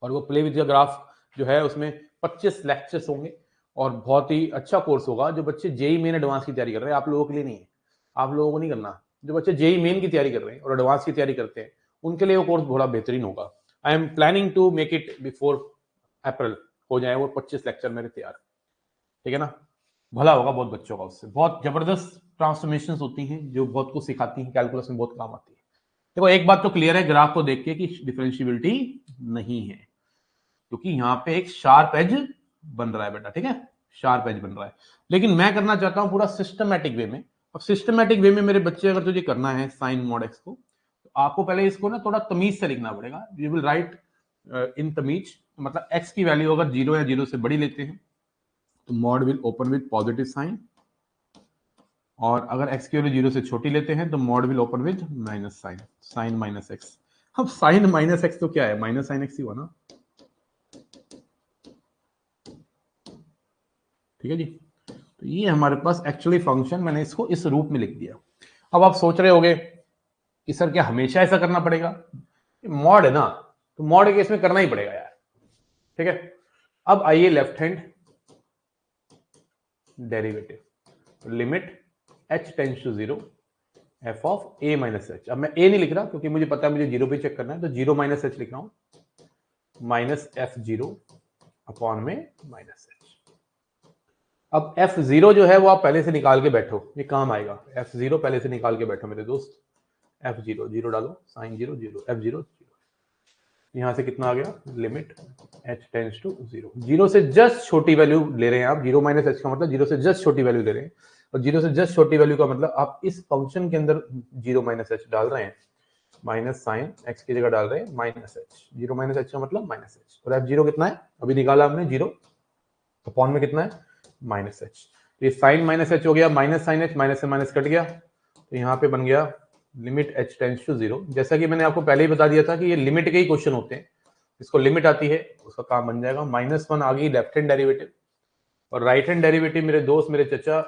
और वो प्ले विद ग्राफ जो है उसमें 25 लेक्चर्स होंगे और बहुत ही अच्छा कोर्स होगा। जो बच्चे जेई मेन एडवांस की तैयारी कर रहे हैं, आप लोगों के लिए नहीं है, आप लोगों को नहीं करना। जो बच्चे जेई मेन की तैयारी कर रहे हैं और एडवांस की तैयारी करते हैं, उनके लिए वो कोर्स बड़ा बेहतरीन होगा। I am planning to make it before April, हो जाए वो 25 लेक्चर मेरे तैयार, ठीक है ना। भला होगा बहुत बच्चों का, उससे बहुत जबरदस्त ट्रांसफॉर्मेशन होती हैं जो बहुत कुछ सिखाती हैं, कैलकुलस में बहुत काम आती है। देखो एक बात तो क्लियर है ग्राफ को देख के कि डिफरेंशियबिलिटी नहीं है, क्योंकि यहाँ पे एक शार्प एज बन रहा है बेटा, ठीक है, शार्प एज बन रहा है। लेकिन मैं करना चाहता हूँ पूरा सिस्टमैटिक वे में। अब सिस्टमैटिक वे में मेरे बच्चे, अगर तुझे करना है साइन मॉड एक्स को, तो आपको पहले इसको ना थोड़ा तमीज से लिखना पड़ेगा। यू विल राइट इन तमीज, मतलब एक्स की वैल्यू अगर 0 या 0 से बड़ी लेते हैं तो mod will open with positive sign, और अगर एक्स की वैल्यू 0 से छोटी लेते हैं तो mod will open with minus sign, sine minus x. अब साइन माइनस एक्स तो क्या है, माइनस साइन एक्स ही हुआ ना, ठीक है जी। तो ये हमारे पास एक्चुअली फंक्शन, मैंने इसको इस रूप में लिख दिया। अब आप सोच रहे होंगे कि सर क्या हमेशा ऐसा करना पड़ेगा? मॉड है ना, तो मॉड के केस में करना ही पड़ेगा यार, ठीक है। अब आइए left hand derivative, limit h tends to 0 f of a minus h. अब मैं a नहीं लिख रहा क्योंकि मुझे पता है मुझे 0 पे चेक करना है, तो 0 माइनस एच लिख रहा हूं, माइनस f0 अपॉन में माइनस एच। अब f0 जो है वो आप पहले से निकाल के बैठो, ये काम आएगा। f0 पहले से निकाल के बैठो मेरे दोस्त। f0 0 डालो, साइन 0 0, f0 0। यहां से कितना आ गया, लिमिट h टेंड्स टू 0। 0 से जस्ट छोटी वैल्यू ले रहे हैं आप, 0 माइनस एच का मतलब 0 से जस्ट छोटी वैल्यू ले रहे हैं, और 0 से जस्ट छोटी वैल्यू का मतलब आप इस फंक्शन के अंदर 0 माइनस एच डाल रहे हैं, माइनस साइन एक्स की जगह डाल रहे हैं माइनस एच। 0 माइनस एच का मतलब माइनस एच, और f0 कितना है अभी निकाला हमने, 0 अपॉन में कितना है, माइनस एच। तो ये साइन माइनस एच हो गया, माइनस साइन एच, माइनस से माइनस कट गया, तो यहाँ पे बन गया लिमिट h टेंड्स टू 0। जैसा कि मैंने आपको पहले ही बता दिया था कि ये लिमिट के ही क्वेश्चन होते हैं, इसको लिमिट आती है उसका काम बन जाएगा। -1 आ गई लेफ्ट हैंड डेरिवेटिव, और राइट हैंड डेरिवेटिव मेरे दोस्त मेरे चचा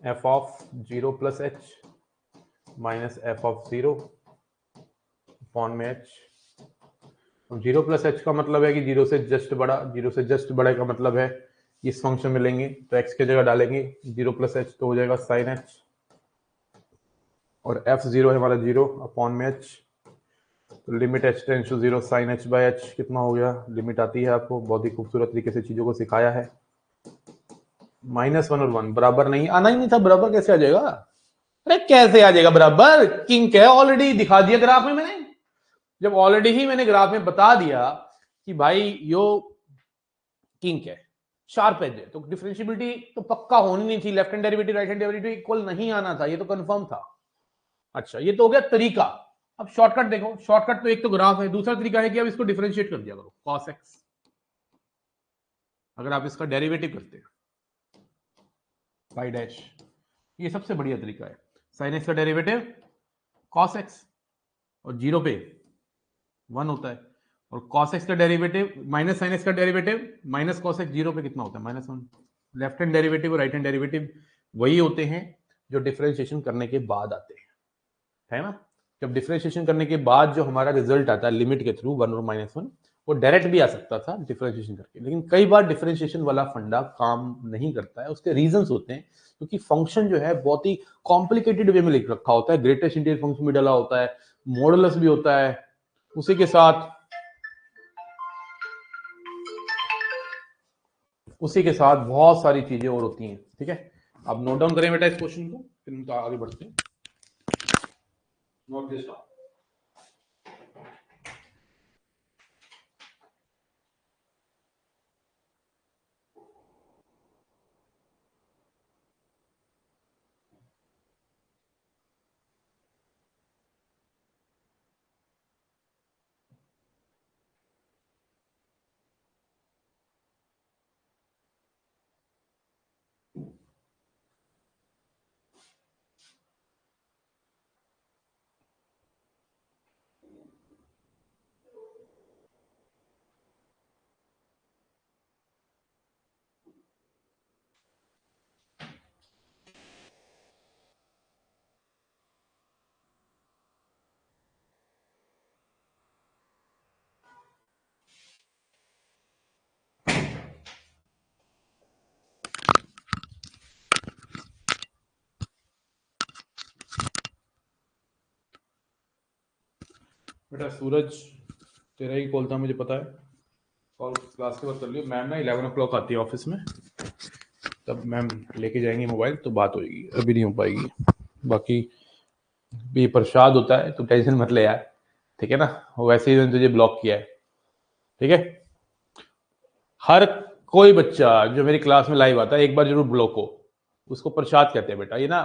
f of 0 plus h minus f of 0 upon में h। 0 प्लस h का मतलब है कि 0 से जस्ट बड़ा, 0 से जस्ट बड़े का मतलब है इस फंक्शन में लेंगे तो x की जगह डालेंगे 0 प्लस h तो हो जाएगा साइन h, और f0 है हमारा 0 अपॉन में h, तो limit h tends to 0 sine h by h कितना हो गया, लिमिट आती है आपको, बहुत ही खूबसूरत तरीके से चीजों को सिखाया है। -1 और 1 बराबर नहीं, आना ही नहीं था, बराबर कैसे आ जाएगा? अरे कैसे आ जाएगा बराबर? किंक है, ऑलरेडी दिखा दिया ग्राफ में मैंने। जब ऑलरेडी ही मैंने ग्राफ में बता दिया कि भाई यो किंक है, शार्प एज है, तो डिफरेंशियबिलिटी तो पक्का होनी नहीं थी, left hand derivative right hand derivative equal नहीं आना था, ये तो कंफर्म था। अच्छा, ये तो हो गया तरीका। अब शॉर्टकट देखो, शॉर्टकट तो एक तो ग्राफ है, दूसरा तरीका है कि अब इसको डिफरेंशिएट कर दिया करो, cos x। अगर आप इसका डेरिवेटिव करते हैं पाई डैश, ये सबसे बढ़िया तरीका है। sin x का डेरिवेटिव cos x, और 0 पे 1 होता है, और cos x का डेरिवेटिव माइनस sin x का डेरिवेटिव माइनस cos x 0 पे कितना होता है, -1। लेफ्ट हैंड डेरिवेटिव और राइट हैंड डेरिवेटिव वही होते हैं जो डिफरेंशिएशन करने के बाद आते हैं, है ना। जब डिफरेंशिएशन करने के बाद जो हमारा रिजल्ट आता है लिमिट के थ्रू 1 और -1, वो डायरेक्ट भी आ सकता था डिफरेंशिएशन करके, लेकिन कई बार डिफरेंशिएशन वाला फंडा काम नहीं करता है। उसके रीजंस होते हैं क्योंकि फंक्शन जो है बहुत ही कॉम्प्लिकेटेड वे में लिख रखा होता है, ग्रेटेस्ट इंटीजर फंक्शन भी डाला होता है, मॉडुलस भी होता है, उसी के साथ बहुत सारी चीजें और होती हैं। ठीक है, आप नोट डाउन करें बेटा इस क्वेश्चन को, फिर हम तो आगे बढ़ते हैं। Note this down. बेटा सूरज, तेरा ही कॉल था मुझे पता है, कॉल क्लास के बाद कर लियो। मैम ना 11 o'clock आती है ऑफिस में, तब मैम लेके जाएंगे मोबाइल तो बात होगी, अभी नहीं हो पाएगी। बाकी भी प्रसाद होता है तो टेंशन मत ले यार, ठीक है ना, वो वैसे ही तुझे ब्लॉक किया है, ठीक है। हर कोई बच्चा जो मेरी क्लास में लाइव आता है एक बार जरूर ब्लॉक हो, उसको प्रसाद कहते हैं बेटा, ये ना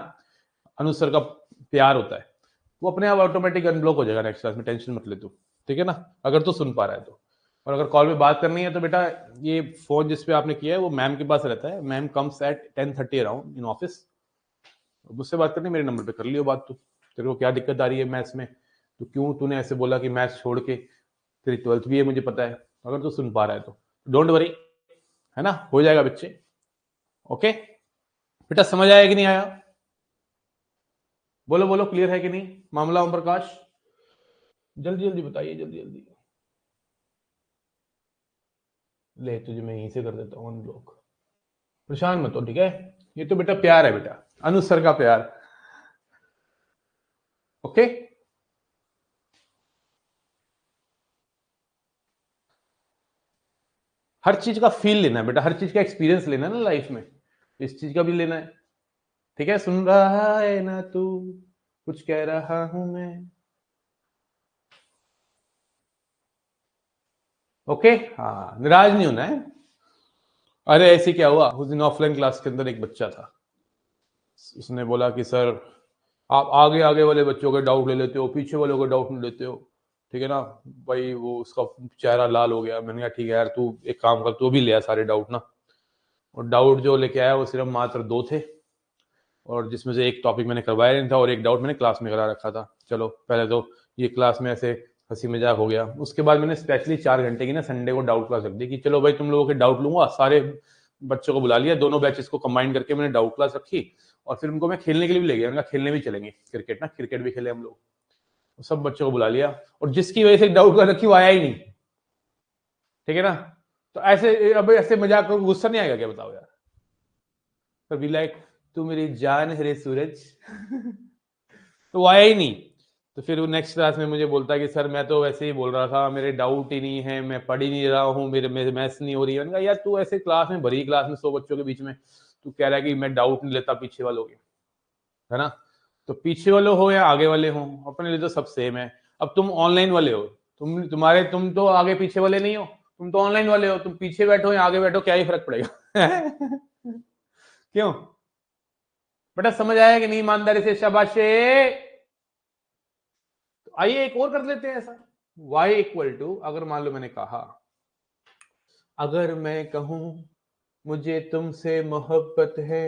अनुसर का प्यार होता है, वो अपने आप ऑटोमेटिक अनब्लॉक हो जाएगा नेक्स्ट क्लास में, टेंशन मत ले तू, ठीक है ना, अगर तू सुन पा रहा है तो। और अगर कॉल पे बात करनी है तो बेटा ये फोन जिस पे आपने किया है वो मैम के पास रहता है, ma'am comes at 10:30 around in office, मुझसे बात करनी मेरे नंबर पे कर लियो बात। तू, तेरे को क्या दिक्कत आ रही है मैथ्स में, तो क्यों तूने ऐसे बोला कि मैथ्स छोड़ के, तेरी 12th भी है मुझे पता है, अगर तू सुन पा रहा है तो डोंट वरी, है ना, हो जाएगा बच्चे। ओके बेटा, समझ आया कि नहीं आया? बोलो बोलो, क्लियर है कि नहीं मामला ओम प्रकाश? जल्दी जल्दी बताइए, जल्दी जल्दी। ले तुझे मैं यहीं से कर देता हूँ अनब्लॉक, परेशान मत हो, ठीक है, ये तो बेटा प्यार है बेटा, अनुसर का प्यार। ओके, हर चीज का फील लेना है बेटा, हर चीज का एक्सपीरियंस लेना है ना लाइफ में, इस चीज का भी लेना है, ठीक है। सुन रहा है ना तू, कुछ कह रहा हूं मैं, ओके। हाँ, निराश नहीं होना है। अरे ऐसे क्या हुआ, उस दिन ऑफलाइन क्लास के अंदर एक बच्चा था, उसने बोला कि सर आप आगे आगे वाले बच्चों के डाउट ले लेते हो, पीछे वालों के डाउट नहीं लेते हो, ठीक है ना। भाई वो उसका चेहरा लाल हो गया, मैंने कहा ठीक है यार, तू एक काम कर, तू भी ले आ सारे डाउट ना। और डाउट जो लेके आया वो सिर्फ मात्र 2 थे, और जिसमें से एक टॉपिक मैंने करवाया नहीं था और एक डाउट मैंने क्लास में करा रखा था। चलो पहले तो ये क्लास में ऐसे हंसी मजाक हो गया। उसके बाद मैंने स्पेशली 4 घंटे की ना संडे को डाउट क्लास रख दी कि चलो भाई तुम लोगों के डाउट लूंगा। सारे बच्चों को बुला लिया, दोनों बैचेस को कंबाइन करके मैंने डाउट क्लास रखी। और फिर उनको मैं खेलने के लिए भी ले गया, मैंने कहा खेलने भी चलेंगे क्रिकेट ना, क्रिकेट भी खेले हम लोग। सब बच्चों को बुला लिया, और जिसकी वजह से डाउट क्लास रखी वो आया ही नहीं। ठीक है ना। तो ऐसे अब ऐसे मजाक को गुस्सा नहीं आएगा क्या, बताओ यार। तो बी लाइक तू मेरी जान है रे सूरज। तो वो आया ही नहीं। तो फिर वो नेक्स्ट क्लास में मुझे बोलता है कि सर मैं तो वैसे ही बोल रहा था, मेरे डाउट ही नहीं है, मैं पढ़ ही नहीं रहा हूँ, मेरे मैथ्स नहीं हो रही है। मैंने कहा यार तू ऐसे क्लास में, भरी क्लास में 100 बच्चों के बीच में तू कह रहा है कि मैं डाउट नहीं लेता पीछे वालों के, है ना। तो पीछे वाले हो या आगे वाले हो, अपने लिए तो सब सेम है। अब तुम ऑनलाइन वाले हो, तुम तो आगे पीछे वाले नहीं हो, तुम तो ऑनलाइन वाले हो। तुम पीछे बैठो या आगे बैठो, क्या ही फर्क पड़ेगा। क्यों बेटा, समझ आया कि नहीं ईमानदारी से, शाबाशे। तो आइए एक और कर लेते हैं ऐसा। y इक्वल टू, अगर मान लो मैंने कहा, अगर मैं कहूं मुझे तुमसे मोहब्बत है,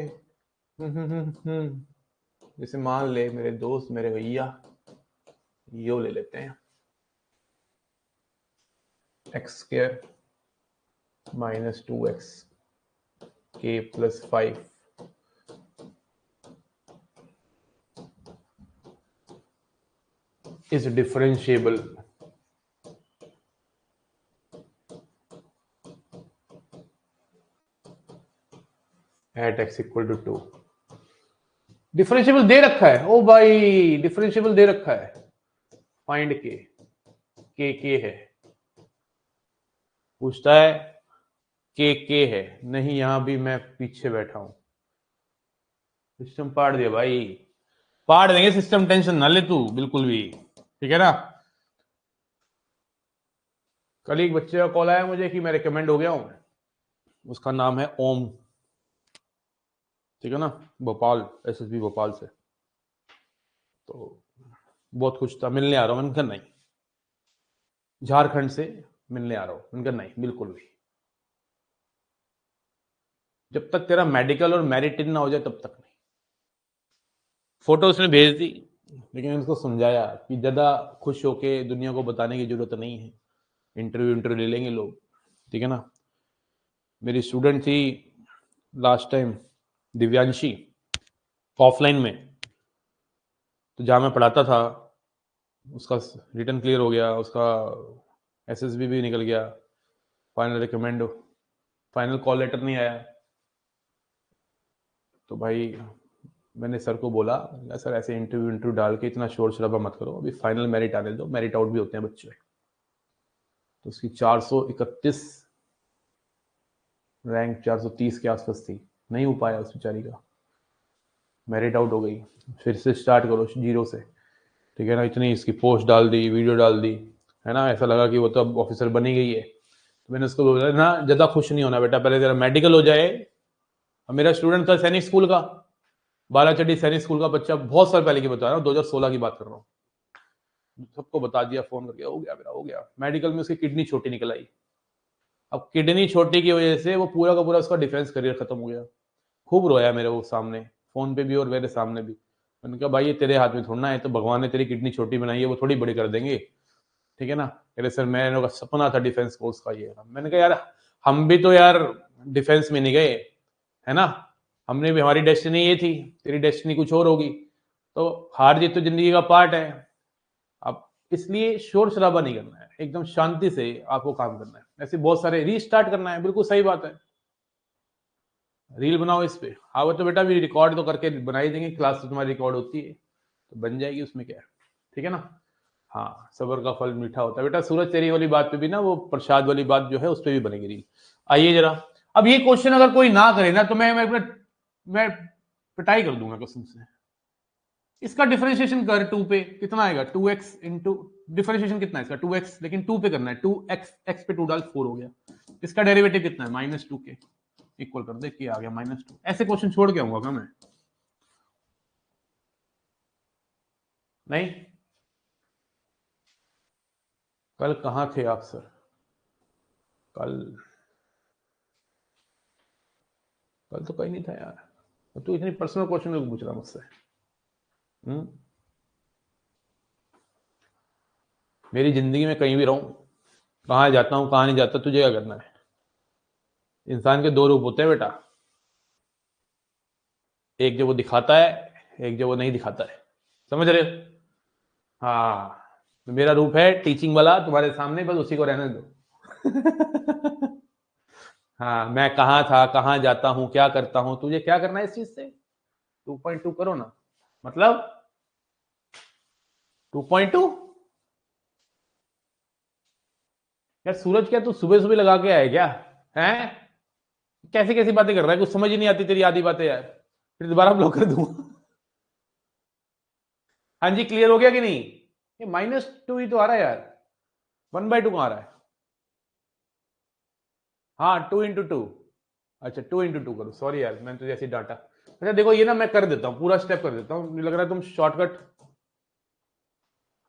जैसे मान ले मेरे दोस्त, मेरे भैया, यो ले लेते हैं एक्स स्क्वायर माइनस 2x के plus 5 is differentiable at x equal to 2। Differentiable दे रखा है, ओ भाई डिफरेंशियबल दे रखा है। फाइंड के है, पूछता है के है नहीं, यहां भी मैं पीछे बैठा हूं। सिस्टम पाड़ दिया भाई, पाड़ देंगे सिस्टम, टेंशन ना ले तू बिल्कुल भी। ठीक है ना। कल एक बच्चे का कॉल आया मुझे कि मैं रिकमेंड हो गया हूं, उसका नाम है ओम। ठीक है ना, भोपाल, एसएसबी भोपाल से। तो बहुत कुछ था, मिलने आ रहा हूं। मैंने कहा नहीं, झारखंड से मिलने आ रहा हूं। मैंने कहा नहीं बिल्कुल भी, जब तक तेरा मेडिकल और मेरिट इन ना हो जाए तब तक नहीं। फोटो उसने भेज दी, लेकिन उसको समझाया कि ज्यादा खुश होके दुनिया को बताने की जरूरत नहीं है, इंटरव्यू ले लेंगे लोग। ठीक है ना। मेरी स्टूडेंट थी लास्ट टाइम, दिव्यांशी, ऑफलाइन में। तो जहाँ मैं पढ़ाता था उसका रिटर्न क्लियर हो गया, उसका एसएसबी भी निकल गया, final recommend, final call letter नहीं आया। तो भाई मैंने सर को बोला, सर ऐसे इंटरव्यू डाल के इतना शोर शराबा मत करो, अभी फाइनल मेरिट आने दो, मेरिट आउट भी होते हैं बच्चे। तो उसकी 431 रैंक 430 के आसपास थी, नहीं हो पाया उस बेचारी का, मेरिट आउट हो गई। फिर से स्टार्ट करो जीरो से। ठीक है ना। इतनी इसकी पोस्ट डाल दी, वीडियो डाल दी, है ना, ऐसा लगा कि वो तो अब ऑफिसर बनी गई है। तो मैंने उसको बोला ना, ज़्यादा खुश नहीं होना बेटा, पहले तेरा मेडिकल हो जाए। अब मेरा स्टूडेंट था सैनिक स्कूल का, बालाचड़ी सैनिक स्कूल का बच्चा, बहुत साल पहले की बता रहा हूँ, 2016 की बात कर रहा हूँ। सबको बता दिया फोन करके, हो गया मेरा, हो गया। मेडिकल में उसकी किडनी छोटी निकल आई। अब किडनी छोटी की वजह से वो पूरा का पूरा उसका डिफेंस करियर खत्म हो गया। खूब रोया मेरे वो सामने, फोन पे भी और मेरे सामने भी। मैंने कहा भाई ये तेरे हाथ में थोड़ा ना है, तो भगवान ने तेरी किडनी छोटी बनाई है, वो थोड़ी बड़ी कर देंगे। ठीक है ना। अरे सर मेरे का सपना था डिफेंस कोर्स का ये। मैंने कहा यार हम भी तो यार डिफेंस में नहीं गए, है ना, हमने भी, हमारी डेस्टिनी ये थी, तेरी डेस्टिनी कुछ और होगी। तो हार जीत तो जिंदगी का पार्ट है। अब इसलिए शोर शराबा नहीं करना है, एकदम शांति से आपको काम करना है। ऐसे बहुत सारे रीस्टार्ट करना है, बिल्कुल सही बात है। रील बनाओ इस पे, हाँ वो तो बेटा भी रिकॉर्ड तो करके बनाई देंगे, क्लास तो तुम्हारी रिकॉर्ड होती है तो बन जाएगी, उसमें क्या है। ठीक है ना। हाँ, सबर का फल मीठा होता है बेटा। सूरज तेरी वाली बात पे भी ना, वो प्रसाद वाली बात जो है उस पर भी बनेगी रील। आइए जरा, अब ये क्वेश्चन अगर कोई ना करे ना तो मैं पिटाई कर दूंगा कसम से। इसका डिफरेंशिएशन कर, 2 पे कितना आएगा, 2x इंटू, डिफरेंशिएशन कितना है इसका 2x, लेकिन 2 पे करना है, 2x, x पे 2 डाल 4 हो गया। इसका डेरिवेटिव कितना है, -2 के, इक्वल कर दे, के आ गया -2। ऐसे क्वेश्चन छोड़ के आऊंगा क्या मैं, नहीं। कल कहाँ थे आप सर, कल कल तो कहीं नहीं था यार। तू इतनी पर्सनल क्वेश्चन क्यों पूछ रहा मुझसे। हम्म मेरी जिंदगी में कहीं भी रहूं, कहाँ जाता हूँ कहाँ नहीं जाता, तुझे क्या करना है। इंसान के दो रूप होते हैं बेटा, एक जो वो दिखाता है, एक जो वो नहीं दिखाता है। समझ रहे हो? हाँ, तो मेरा रूप है टीचिंग वाला तुम्हारे सामने, बस उसी को रहने दो। हाँ, मैं कहाँ था, कहाँ जाता हूँ, क्या करता हूँ, तुझे क्या करना है इस चीज से। 2.2 करो ना, मतलब 2.2। यार सूरज, क्या तू सुबह सुबह लगा के आए क्या? हैं? कैसी कैसी बातें कर रहा है, कुछ समझ ही नहीं आती तेरी आधी बातें यार, फिर दोबारा ब्लॉक कर दूंगा। हाँ जी, क्लियर हो गया कि नहीं? ये -2 ही तो आ रहा है यार, 1/2 कहाँ आ रहा है? हाँ, 2 into 2। अच्छा, 2 into 2 करो, सॉरी यार मैंने तुझे ऐसी डांटा। अच्छा देखो, ये ना मैं कर देता हूँ, पूरा स्टेप कर देता हूँ, मुझे लग रहा है तुम शॉर्टकट।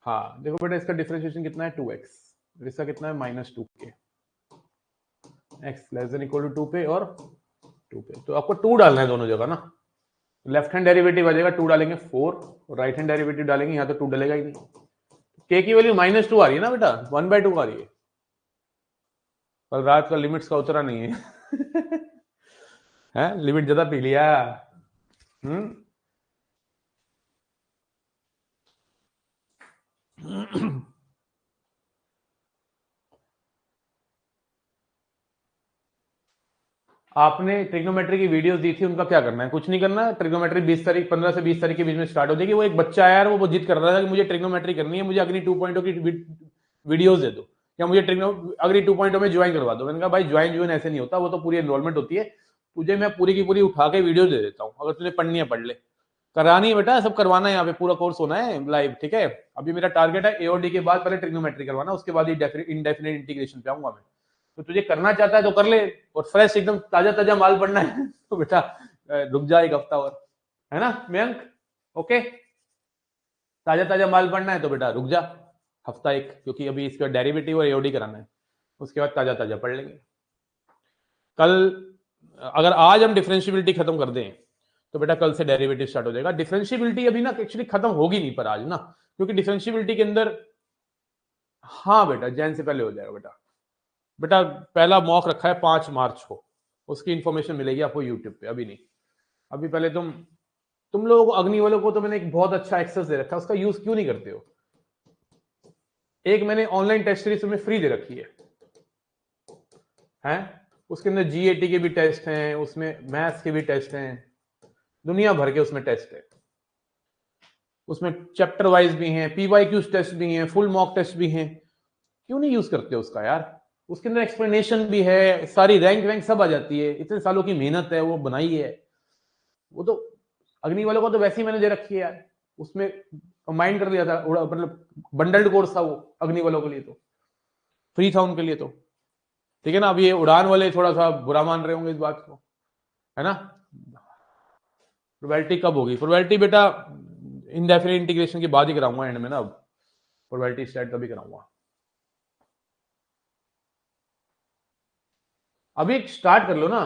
हाँ देखो बेटा, इसका डिफरेंशिएशन कितना है 2x, इसका कितना है -2 के, x less than equal to 2 पे और 2 पे, तो आपको 2 डालना है दोनों जगह ना। लेफ्ट हैंड डेरिवेटिव आ जाएगा, 2 डालेंगे 4, और राइट हैंड डेरिवेटिव डालेंगे, यहाँ तो 2 डलेगा ही नहीं। k की वैल्यू -2 आ रही है ना बेटा, 1/2 आ रही है। कल रात का लिमिट्स का उतरा नहीं है। है लिमिट ज्यादा पी लिया। हम्म। आपने ट्रिग्नोमेट्री की वीडियोस दी थी, उनका क्या करना है? कुछ नहीं करना। ट्रिग्नोमेट्री 20 तारीख, 15 से 20 तारीख के बीच में स्टार्ट हो जाएगी। वो एक बच्चा है यार, वो जिद कर रहा था कि मुझे ट्रिग्नोमेट्री करनी है, मुझे अग्नि 2.0 की वीडियोस दे दो, या मुझे अग्नि 2.0 में ज्वाइन करवा दो। मैंने कहा भाई ज्वाइन ऐसे नहीं होता, वो तो पूरी एनरोलमेंट होती है, तुझे मैं पूरी की पूरी उठा के वीडियो दे देता हूँ, अगर तुझे पढ़नी है पढ़ ले। करानी है बेटा, सब करवाना है, यहाँ पे पूरा कोर्स होना है लाइव, ठीक है। अभी मेरा टारगेट है एओडी के बाद पहले ट्रिग्नोमेट्री करवाना, उसके बाद ही इंडेफिनिट इंटीग्रेशन पे आऊंगा मैं। तो तुझे करना चाहता है तो कर ले, और फ्रेश एकदम ताजा ताजा माल पड़ना है तो बेटा रुक जा एक हफ्ता और, है ना मयंक? ओके, ताजा ताजा माल पड़ना है तो बेटा रुक जा हफ्ता एक, क्योंकि अभी इसका डेरिवेटिव और एओडी कराना है, उसके बाद ताजा ताजा पढ़ लेंगे कल। अगर आज हम डिफरेंशियबिलिटी खत्म कर दें तो बेटा कल से डेरिवेटिव स्टार्ट हो जाएगा। डिफरेंशियबिलिटी अभी ना एक्चुअली खत्म होगी नहीं पर आज ना, क्योंकि डिफरेंशियबिलिटी के अंदर, हाँ बेटा जैन से पहले हो जाएगा बेटा। बेटा पहला मॉक रखा है 5 मार्च को, उसकी इंफॉर्मेशन मिलेगी आपको यूट्यूब पे, अभी नहीं। अभी पहले तुम लोगों को, अग्नि वालों को तो मैंने एक बहुत अच्छा एक्सेस दे रखा है, उसका यूज क्यों नहीं करते हो? एक मैंने ऑनलाइन टेस्ट सीरीज में फ्री दे रखी है? उसके अंदर जीएटी के भी टेस्ट हैं, उसमें मैथ्स के भी टेस्ट हैं, दुनिया भर के उसमें टेस्ट है। उसमें चैप्टर वाइज भी हैं, पीवाईक्यूज टेस्ट भी हैं, फुल मॉक टेस्ट भी हैं। क्यों नहीं यूज करते उसका यार? उसके अंदर एक्सप्लेनेशन भी है, सारी रैंक वैंक सब आ जाती है, इतने सालों की मेहनत है वो बनाई है। वो तो अग्नि वालों को तो वैसे ही मैंने दे रखी है यार, उसमें कंबाइन कर दिया था, मतलब बंडल्ड कोर्स था वो अग्नि वालों के लिए, तो फ्री था उनके लिए तो, ठीक है ना। अब ये उड़ान वाले थोड़ा सा बुरा मान रहे होंगे इस बात को, है ना। प्रोबेबिलिटी कब होगी? प्रोबेबिलिटी बेटा इनडेफिनिट इंटीग्रेशन के बाद ही कराऊंगा एंड में ना, अब प्रोबेबिलिटी स्टार्ट तभी कराऊंगा। अभी स्टार्ट कर लो ना,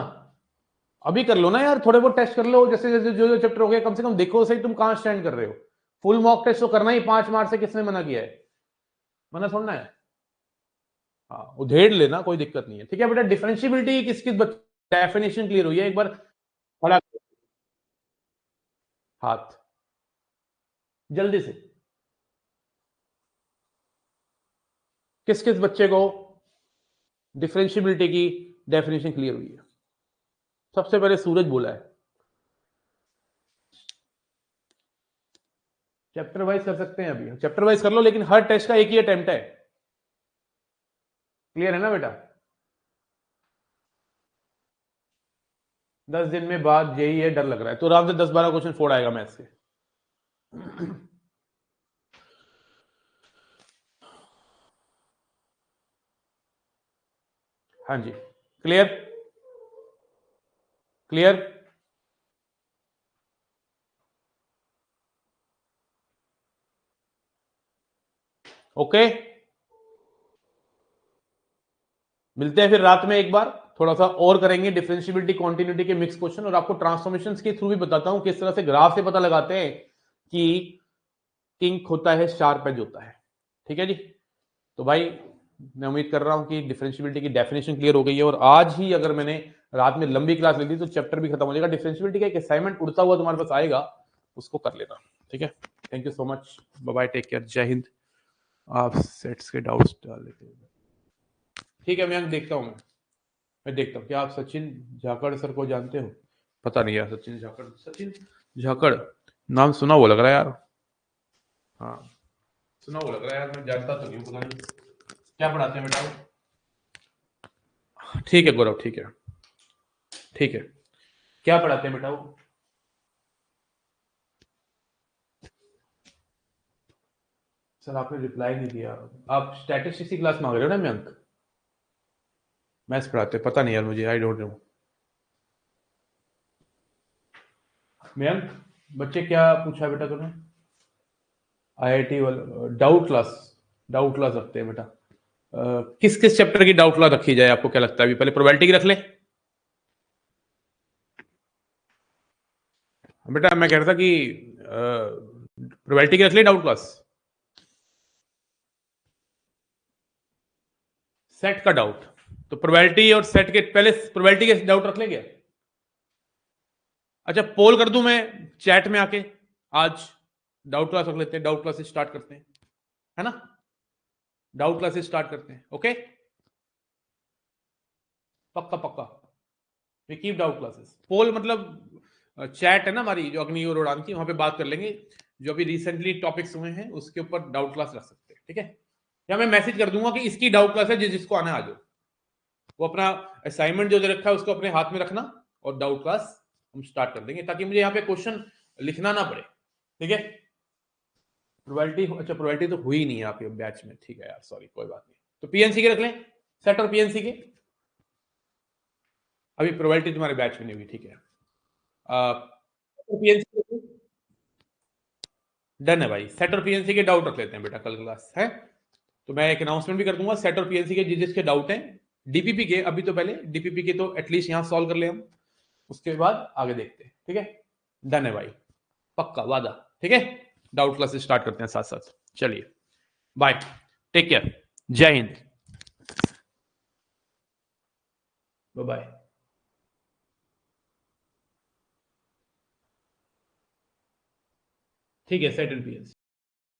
अभी कर लो ना यार, थोड़े बहुत टेस्ट कर लो, जैसे जैसे जो जो चैप्टर हो गया, कम से कम देखो सही तुम कहां स्टैंड कर रहे हो। फुल मॉक टेस्ट तो करना ही 5 मार्च से, किसने मना किया है? मना थोड़ा है। हाँ, उधेड़ लेना, कोई दिक्कत नहीं है, ठीक है बेटा। डिफरेंशियबिलिटी किस किस डेफिनेशन क्लियर हुई है? एक बार खड़ा हाथ जल्दी से, किस किस बच्चे को डिफरेंशियबिलिटी की डेफिनेशन क्लियर हुई है? सबसे पहले सूरज बोला है। चैप्टर वाइज कर सकते हैं, अभी चैप्टर वाइज कर लो, लेकिन हर टेस्ट का एक ही अटेम्प्ट है। क्लियर है ना बेटा? 10 दिन में बाद यही है, डर लग रहा है तो आराम से 10-12 क्वेश्चन फोड़ आएगा मैथ्स के। हाँ जी, क्लियर क्लियर। ओके, मिलते हैं फिर रात में एक बार, थोड़ा सा और करेंगे डिफरेंशियबिलिटी कॉन्टिन्यूटी के मिक्स क्वेश्चन, और आपको ट्रांसफॉर्मेशन के थ्रू भी बताता हूं किस तरह से ग्राफ से पता लगाते हैं कि किंक होता है शार्प एज होता है। ठीक है जी, तो भाई मैं उम्मीद कर रहा हूँ कि डिफरेंशियबिलिटी की डेफिनेशन क्लियर हो गई है, और आज ही अगर मैंने रात में लंबी क्लास ले ली तो चैप्टर भी खत्म हो जाएगा। डिफरेंशियबिलिटी का एक असाइनमेंट उड़ता हुआ तुम्हारे पास आएगा, उसको कर लेना, ठीक है। Thank you so much, bye bye, take care, जय हिंद। आप सेट्स के डाउट्स डाल लेते हैं, ठीक है। मैं देखता हूँ, मैं देखता हूँ। क्या आप सचिन झाकड़ सर को जानते हो? पता नहीं यार, सचिन झाकड़ नाम सुना हुआ लग रहा है यार। हाँ, सुना हुआ लग रहा है यार, मैं जानता तो नहीं हूँ, पता नहीं क्या पढ़ाते हैं बेटा। ठीक है गौरव, ठीक है, ठीक है। क्या पढ़ाते हैं बेटा वो? सर आपने रिप्लाई नहीं दिया। आप स्टैटिस्टिक्स की क्लास मांग रहे हो ना मयंक? मैथ्स पढ़ाते हैं, पता नहीं यार मुझे, आई डोंट नो। मयंक, बच्चे क्या पूछा है बेटा तूने? आईआईटी वाला डाउट क्लास रखते हैं बेटा। किस किस चैप्टर की डाउट क्लास रखी जाए, आपको क्या लगता है? अभी पहले प्रोबेबिलिटी की रख ले बेटा। मैं कह रहा था कि प्रोबेबिलिटी की रख ले डाउट क्लास। सेट का डाउट, तो प्रोबेबिलिटी और सेट के पहले प्रोबेबिलिटी के डाउट रख लेंगे। अच्छा, पोल कर दूं मैं चैट में आके, आज डाउट क्लास रख लेते हैं, डाउट क्लासेस स्टार्ट करते हैं, है ना? डाउट क्लासेस स्टार्ट करते हैं, ओके? पक्का पक्का, वी कीप डाउट क्लासेस। पोल मतलब चैट है ना हमारी, जो अग्नि और उड़ान की, वहां पे बात कर लेंगे, जो अभी रिसेंटली टॉपिक्स हुए हैं उसके ऊपर डाउट क्लास रख सकते हैं, ठीक है? या मैं मैसेज कर दूंगा कि इसकी डाउट क्लास है, जिसको आना आ जाओ। वो अपना असाइनमेंट जो रखा है उसको अपने हाथ में रखना, और डाउट क्लास हम स्टार्ट कर देंगे, ताकि मुझे यहाँ पे क्वेश्चन लिखना ना पड़े, ठीक है? प्रोबेबिलिटी, अच्छा प्रोबेबिलिटी तो हुई नहीं है आपके बैच में, ठीक है यार, सॉरी, कोई बात नहीं। तो पीएनसी के रख लें, सेट और पीएनसी के। अभी प्रोबेबिलिटी तुम्हारे बैच में नहीं हुई, ठीक है। पीएनसी डन है भाई। सेट और पीएनसी के डाउट रख लेते हैं बेटा, कल क्लास है तो मैं एक अनाउंसमेंट भी कर दूंगा। सेट और पीएनसी के जिसके डाउट हैं, डीपीपी के अभी तो पहले डीपीपी के तो एटलीस्ट यहां सॉल्व कर ले हम, उसके बाद आगे देखते हैं, ठीक है? डन है भाई, पक्का वादा, ठीक है। डाउट क्लासेस स्टार्ट करते हैं साथ साथ, चलिए बाय, टेक केयर, जय हिंद, बाय बाय। ठीक है, सेट एंड पीएनसी।